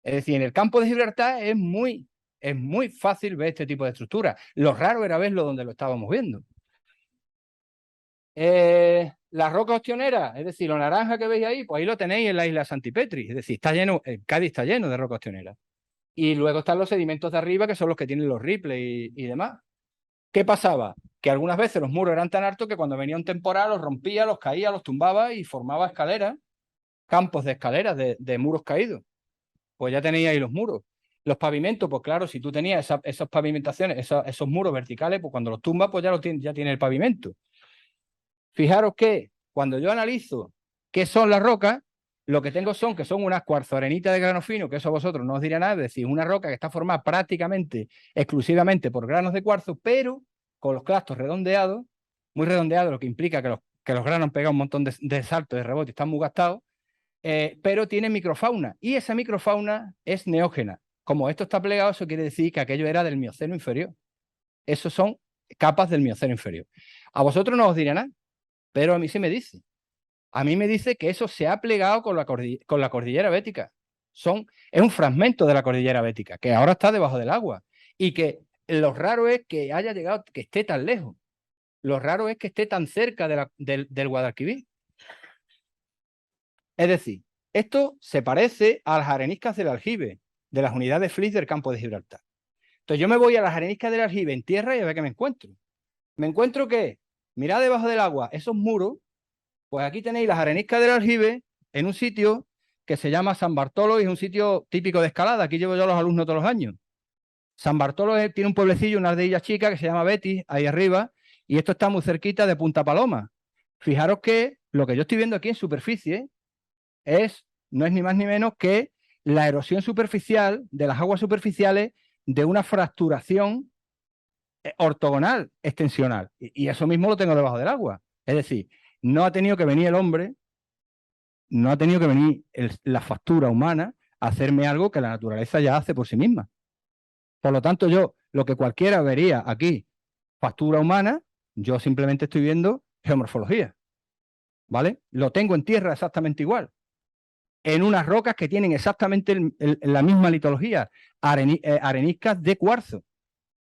Es decir, en el campo de Gibraltar es muy fácil ver este tipo de estructuras. Lo raro era verlo donde lo estábamos viendo. La roca ostionera, es decir, lo naranja que veis ahí, pues ahí lo tenéis en la isla Santipetri. Es decir, está lleno, Cádiz está lleno de roca ostionera. Y luego están los sedimentos de arriba, que son los que tienen los Ripley y demás. ¿Qué pasaba? Que algunas veces los muros eran tan altos que cuando venía un temporal los rompía, los caía, los tumbaba y formaba escaleras, campos de escaleras de muros caídos. Pues ya tenéis ahí los muros. Los pavimentos, pues claro, si tú tenías esas pavimentaciones, esos muros verticales, pues cuando los tumbas, pues ya tiene el pavimento. Fijaros que cuando yo analizo qué son las rocas, lo que tengo que son unas cuarzorenitas de grano fino, que eso a vosotros no os dirá nada, es decir, una roca que está formada prácticamente, exclusivamente por granos de cuarzo, pero con los clastos redondeados, muy redondeados, lo que implica que los granos han pegado un montón de saltos, de rebote, están muy gastados, pero tiene microfauna, y esa microfauna es neógena. Como esto está plegado, eso quiere decir que aquello era del Mioceno inferior. Esos son capas del Mioceno inferior. A vosotros no os dirá nada, pero a mí sí me dice. A mí me dice que eso se ha plegado con la cordillera bética. Es un fragmento de la cordillera bética, que ahora está debajo del agua. Y que lo raro es que haya llegado, que esté tan lejos. Lo raro es que esté tan cerca del Guadalquivir. Es decir, esto se parece a las areniscas del aljibe, de las unidades FLIS del campo de Gibraltar. Entonces yo me voy a las areniscas del aljibe en tierra y a ver qué me encuentro. Me encuentro que, mirad debajo del agua, esos muros Pues aquí tenéis las areniscas del aljibe en un sitio que se llama San Bartolo y es un sitio típico de escalada. Aquí llevo yo a los alumnos todos los años. San Bartolo tiene un pueblecillo, una aldea chica que se llama Betis, ahí arriba, y esto está muy cerquita de Punta Paloma. Fijaros que lo que yo estoy viendo aquí en superficie no es ni más ni menos que la erosión superficial de las aguas superficiales de una fracturación ortogonal, extensional. Y eso mismo lo tengo debajo del agua. Es decir, no ha tenido que venir el hombre, no ha tenido que venir la factura humana a hacerme algo que la naturaleza ya hace por sí misma. Por lo tanto, yo, lo que cualquiera vería aquí, factura humana, yo simplemente estoy viendo geomorfología, ¿vale? Lo tengo en tierra exactamente igual, en unas rocas que tienen exactamente la misma litología, areniscas de cuarzo,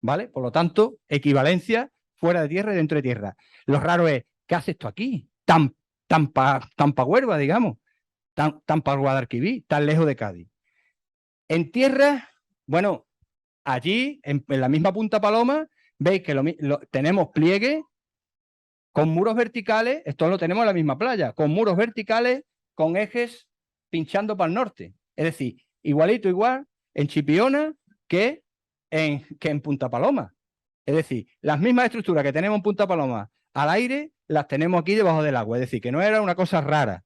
¿vale? Por lo tanto, equivalencia fuera de tierra y dentro de tierra. Lo raro es, ¿qué hace esto aquí? Tan pa' Huelva, digamos, tan pa' Guadalquivir, tan lejos de Cádiz. En tierra, bueno, allí, en la misma Punta Paloma, veis que tenemos pliegues con muros verticales, esto lo tenemos en la misma playa, con muros verticales, con ejes pinchando para el norte. Es decir, igualito, igual, en Chipiona que en Punta Paloma. Es decir, las mismas estructuras que tenemos en Punta Paloma al aire, las tenemos aquí debajo del agua. Es decir, que no era una cosa rara.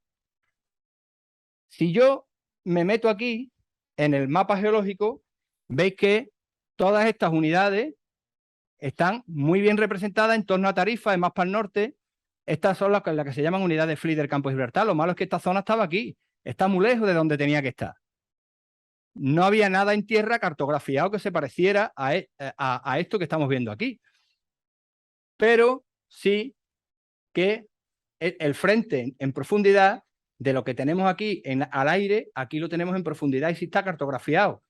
Si yo me meto aquí, en el mapa geológico, veis que todas estas unidades están muy bien representadas en torno a Tarifa, más para el norte. Estas son las que se llaman unidades FLI del campo de Gibraltar. Lo malo es que esta zona estaba aquí. Está muy lejos de donde tenía que estar. No había nada en tierra cartografiado que se pareciera a esto que estamos viendo aquí. Pero sí que el frente en profundidad de lo que tenemos aquí al aire, aquí lo tenemos en profundidad y sí está cartografiado.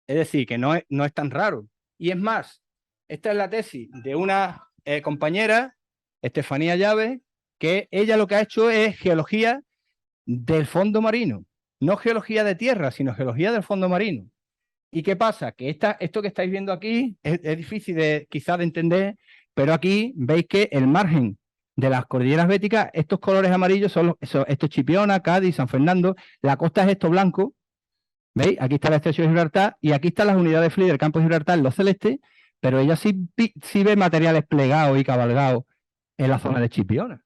Es decir, que no es tan raro. Y es más, esta es la tesis de una compañera, Estefanía Llaves, que ella lo que ha hecho es geología del fondo marino. No geología de tierra, sino geología del fondo marino. ¿Y qué pasa? Que esto que estáis viendo aquí es difícil quizás de entender, pero aquí veis que el margen de las cordilleras béticas, estos colores amarillos son esto es Chipiona, Cádiz, San Fernando, la costa es esto blanco. ¿Veis? Aquí está el estrecho de Gibraltar y aquí están las unidades FLI del campo de Gibraltar en lo celeste, pero ella sí ve materiales plegados y cabalgados en la zona de Chipiona.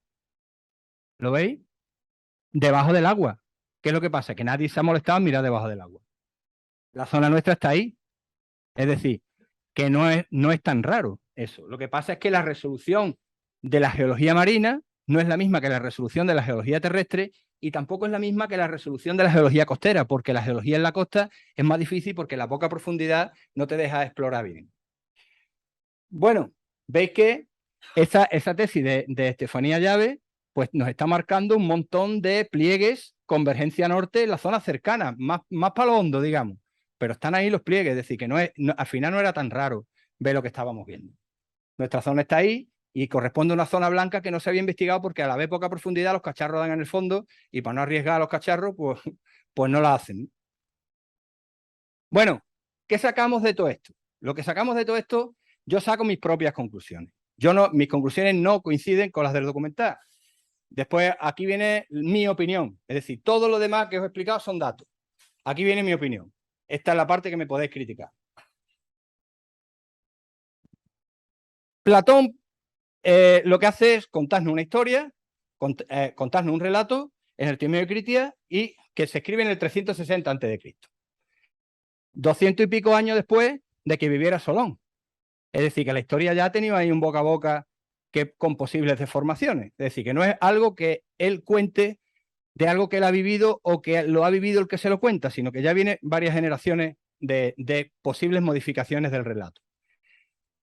¿Lo veis? Debajo del agua. ¿Qué es lo que pasa? Que nadie se ha molestado en mirar debajo del agua. La zona nuestra está ahí. Es decir, que no es tan raro eso. Lo que pasa es que la resolución de la geología marina no es la misma que la resolución de la geología terrestre y tampoco es la misma que la resolución de la geología costera, porque la geología en la costa es más difícil porque la poca profundidad no te deja explorar bien. Bueno, veis que esa tesis de Estefanía Llave pues nos está marcando un montón de pliegues convergencia norte en la zona cercana, más para lo hondo, digamos. Pero están ahí los pliegues, es decir, que al final no era tan raro ver lo que estábamos viendo. Nuestra zona está ahí y corresponde a una zona blanca que no se había investigado porque a la vez poca profundidad los cacharros dan en el fondo y para no arriesgar a los cacharros, pues no la hacen. Bueno, ¿qué sacamos de todo esto? Lo que sacamos de todo esto, yo saco mis propias conclusiones. Mis conclusiones no coinciden con las del documental. Después, aquí viene mi opinión. Es decir, todo lo demás que os he explicado son datos. Aquí viene mi opinión. Esta es la parte que me podéis criticar. Platón lo que hace es contarnos una historia, contarnos un relato en el Timeo de Critia y que se escribe en el 360 a.C. 200 y pico años después de que viviera Solón. Es decir, que la historia ya ha tenido ahí un boca a boca con posibles deformaciones. Es decir, que no es algo que él cuente de algo que él ha vivido o que lo ha vivido el que se lo cuenta, sino que ya viene varias generaciones de posibles modificaciones del relato.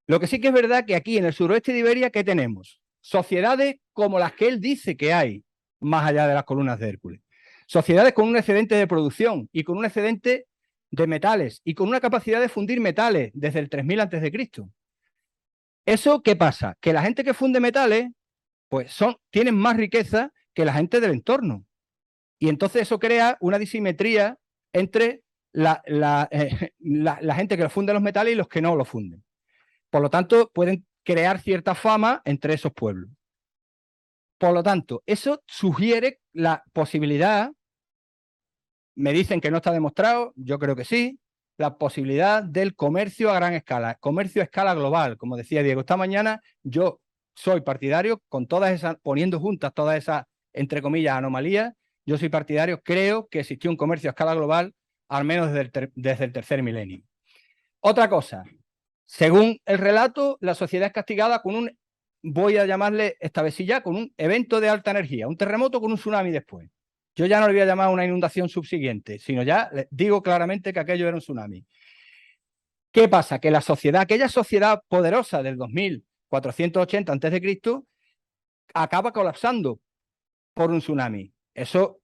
Lo que sí que es verdad que aquí en el suroeste de Iberia, ¿qué tenemos? Sociedades como las que él dice que hay, más allá de las columnas de Hércules. Sociedades con un excedente de producción y con un excedente de metales y con una capacidad de fundir metales desde el 3000 a.C. ¿Eso qué pasa? Que la gente que funde metales, pues tienen más riqueza que la gente del entorno. Y entonces eso crea una disimetría entre la gente que funde los metales y los que no lo funden. Por lo tanto, pueden crear cierta fama entre esos pueblos. Por lo tanto, eso sugiere la posibilidad, me dicen que no está demostrado, yo creo que sí, la posibilidad del comercio a gran escala, comercio a escala global, como decía Diego esta mañana. Yo soy partidario, con todas esas, poniendo juntas todas esas, entre comillas, anomalías, yo soy partidario, creo que existió un comercio a escala global, al menos desde el tercer milenio. Otra cosa, según el relato, la sociedad es castigada con un, voy a llamarle esta vez sí ya, con un evento de alta energía, un terremoto con un tsunami después. Yo ya no le voy a llamar una inundación subsiguiente, sino ya les digo claramente que aquello era un tsunami. ¿Qué pasa? Que la sociedad, aquella sociedad poderosa del 2480 a.C., acaba colapsando por un tsunami. Eso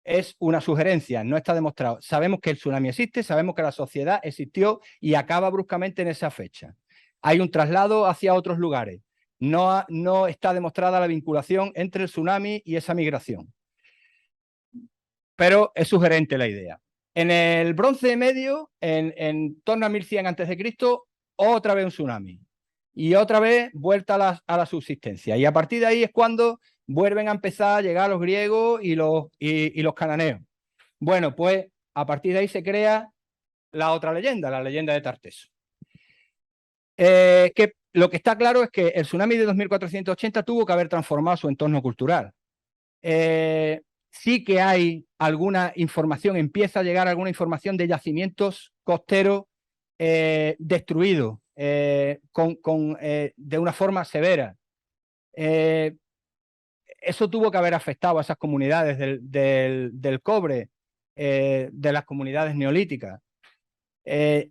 es una sugerencia, no está demostrado. Sabemos que el tsunami existe, sabemos que la sociedad existió y acaba bruscamente en esa fecha. Hay un traslado hacia otros lugares. No está demostrada la vinculación entre el tsunami y esa migración. Pero es sugerente la idea. En el Bronce Medio, en torno a 1100 a.C., otra vez un tsunami. Y otra vez vuelta a la subsistencia. Y a partir de ahí es cuando vuelven a empezar a llegar los griegos y los cananeos. Bueno, pues a partir de ahí se crea la otra leyenda, la leyenda de Tarteso. Que lo que está claro es que el tsunami de 2480 tuvo que haber transformado su entorno cultural. Sí que hay alguna información, empieza a llegar alguna información de yacimientos costeros destruidos de una forma severa. Eso tuvo que haber afectado a esas comunidades del cobre, de las comunidades neolíticas.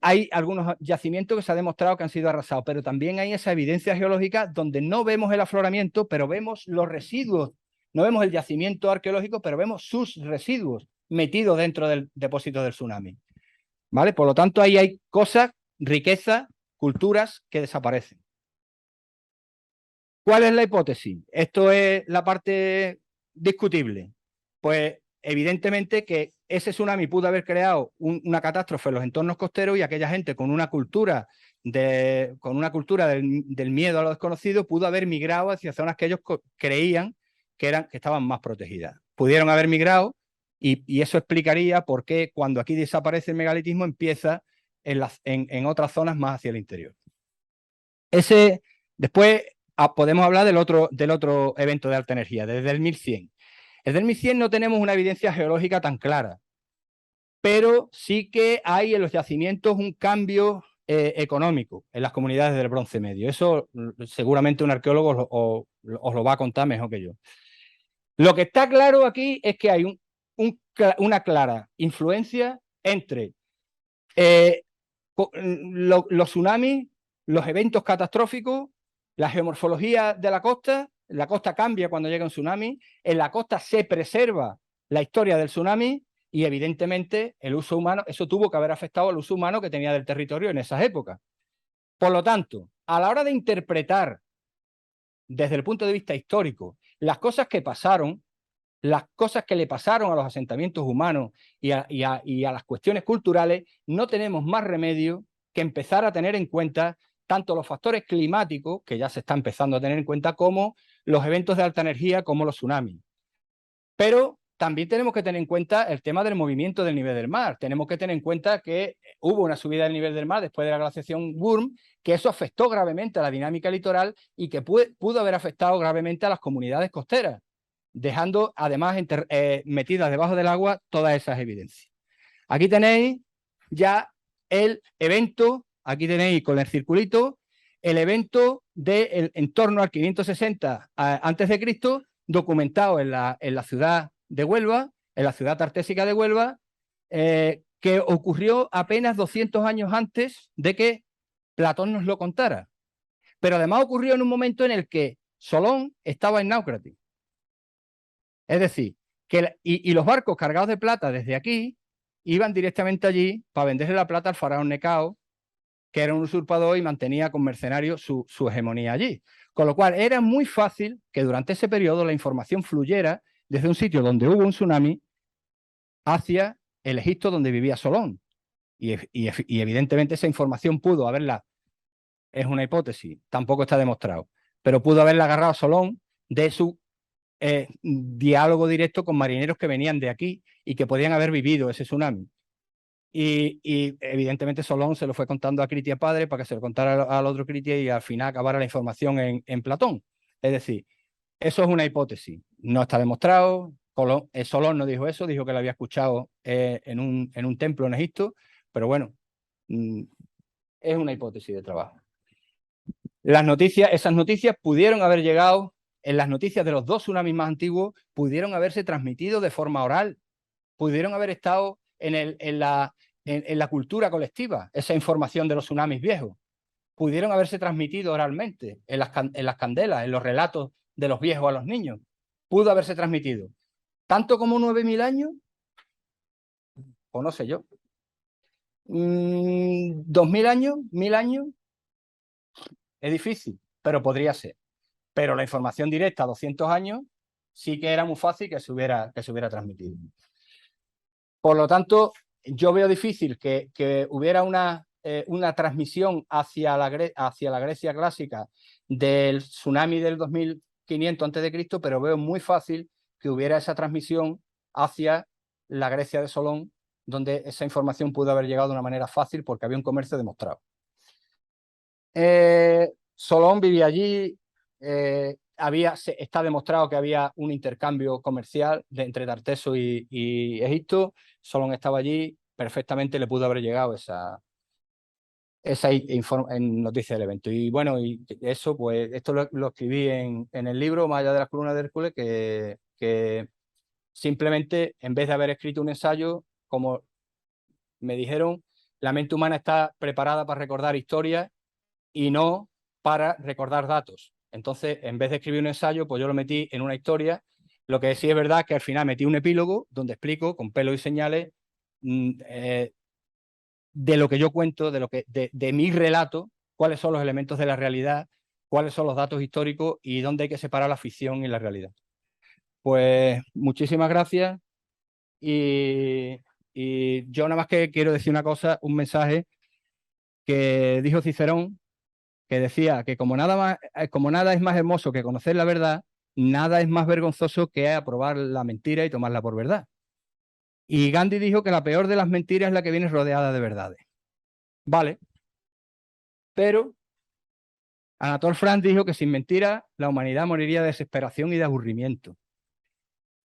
Hay algunos yacimientos que se ha demostrado que han sido arrasados, pero también hay esa evidencia geológica donde no vemos el afloramiento, pero vemos los residuos. No vemos el yacimiento arqueológico, pero vemos sus residuos metidos dentro del depósito del tsunami. ¿Vale? Por lo tanto, ahí hay cosas, riqueza, culturas que desaparecen. ¿Cuál es la hipótesis? Esto es la parte discutible. Pues evidentemente que ese tsunami pudo haber creado una catástrofe en los entornos costeros y aquella gente con una cultura del miedo a lo desconocido pudo haber migrado hacia zonas que ellos creían que estaban más protegidas. Pudieron haber migrado y eso explicaría por qué cuando aquí desaparece el megalitismo empieza en otras zonas más hacia el interior. Después podemos hablar del otro evento de alta energía, desde el 1100. Desde el 1100 no tenemos una evidencia geológica tan clara, pero sí que hay en los yacimientos un cambio económico en las comunidades del Bronce Medio. Eso seguramente un arqueólogo os lo va a contar mejor que yo. Lo que está claro aquí es que hay una clara influencia entre los tsunamis, los eventos catastróficos, la geomorfología de la costa cambia cuando llega un tsunami, en la costa se preserva la historia del tsunami y evidentemente el uso humano, eso tuvo que haber afectado al uso humano que tenía del territorio en esas épocas. Por lo tanto, a la hora de interpretar desde el punto de vista histórico las cosas que pasaron, las cosas que le pasaron a los asentamientos humanos y a las cuestiones culturales, no tenemos más remedio que empezar a tener en cuenta tanto los factores climáticos, que ya se está empezando a tener en cuenta, como los eventos de alta energía, como los tsunamis. Pero también tenemos que tener en cuenta el tema del movimiento del nivel del mar. Tenemos que tener en cuenta que hubo una subida del nivel del mar después de la glaciación Würm, que eso afectó gravemente a la dinámica litoral y que pudo haber afectado gravemente a las comunidades costeras, dejando además metidas debajo del agua todas esas evidencias. Aquí tenéis ya el evento, aquí tenéis con el circulito, el evento en torno al 560 a.C., documentado en la ciudad de Huelva, en la ciudad tartésica de Huelva, que ocurrió apenas 200 años antes de que Platón nos lo contara. Pero además ocurrió en un momento en el que Solón estaba en Náucratis. Es decir, y los barcos cargados de plata desde aquí iban directamente allí para venderle la plata al faraón Necao, que era un usurpador y mantenía con mercenarios su hegemonía allí. Con lo cual era muy fácil que durante ese periodo la información fluyera desde un sitio donde hubo un tsunami hacia el Egipto donde vivía Solón. Y evidentemente esa información pudo haberla, es una hipótesis, tampoco está demostrado, pero pudo haberla agarrado Solón de su diálogo directo con marineros que venían de aquí y que podían haber vivido ese tsunami. Y evidentemente Solón se lo fue contando a Critia padre para que se lo contara al otro Critia y al final acabara la información en Platón. Es decir, eso es una hipótesis, no está demostrado. Solón no dijo eso, dijo que lo había escuchado en un templo en Egipto, pero bueno, es una hipótesis de trabajo. Esas noticias pudieron haber llegado, en las noticias de los dos tsunamis más antiguos, pudieron haberse transmitido de forma oral, pudieron haber estado en la cultura colectiva, esa información de los tsunamis viejos, pudieron haberse transmitido oralmente en las candelas, en los relatos de los viejos a los niños, pudo haberse transmitido. ¿Tanto como 9.000 años? O no sé yo. ¿2.000 años? ¿1.000 años? Es difícil, pero podría ser. Pero la información directa a 200 años sí que era muy fácil que se hubiera transmitido. Por lo tanto, yo veo difícil que hubiera una transmisión hacia la Grecia clásica del tsunami del 2500 a.C., pero veo muy fácil que hubiera esa transmisión hacia la Grecia de Solón, donde esa información pudo haber llegado de una manera fácil porque había un comercio demostrado. Solón vivía allí, está demostrado que había un intercambio comercial entre Tarteso y Egipto. Solón estaba allí, perfectamente le pudo haber llegado esa noticia del evento. Y bueno, y eso, pues esto lo escribí en el libro Más allá de las columnas de Hércules, que simplemente, en vez de haber escrito un ensayo, como me dijeron, la mente humana está preparada para recordar historias y no para recordar datos. Entonces, en vez de escribir un ensayo, pues yo lo metí en una historia. Lo que sí es verdad es que al final metí un epílogo donde explico con pelos y señales de lo que yo cuento, de mi relato, cuáles son los elementos de la realidad, cuáles son los datos históricos y dónde hay que separar la ficción y la realidad. Pues muchísimas gracias y yo nada más que quiero decir una cosa, un mensaje que dijo Cicerón, que decía que como nada es más hermoso que conocer la verdad, nada es más vergonzoso que aprobar la mentira y tomarla por verdad. Y Gandhi dijo que la peor de las mentiras es la que viene rodeada de verdades. Vale. Pero Anatole France dijo que sin mentiras la humanidad moriría de desesperación y de aburrimiento.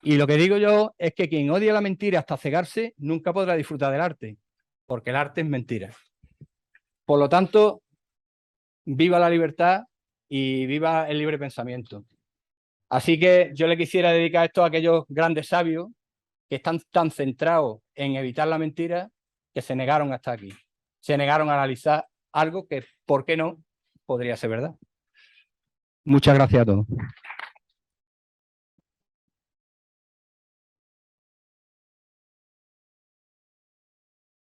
Y lo que digo yo es que quien odia la mentira hasta cegarse nunca podrá disfrutar del arte, porque el arte es mentira. Por lo tanto, viva la libertad y viva el libre pensamiento. Así que yo le quisiera dedicar esto a aquellos grandes sabios que están tan centrados en evitar la mentira que se negaron hasta aquí. Se negaron a analizar algo que, ¿por qué no?, podría ser verdad. Muchas gracias a todos.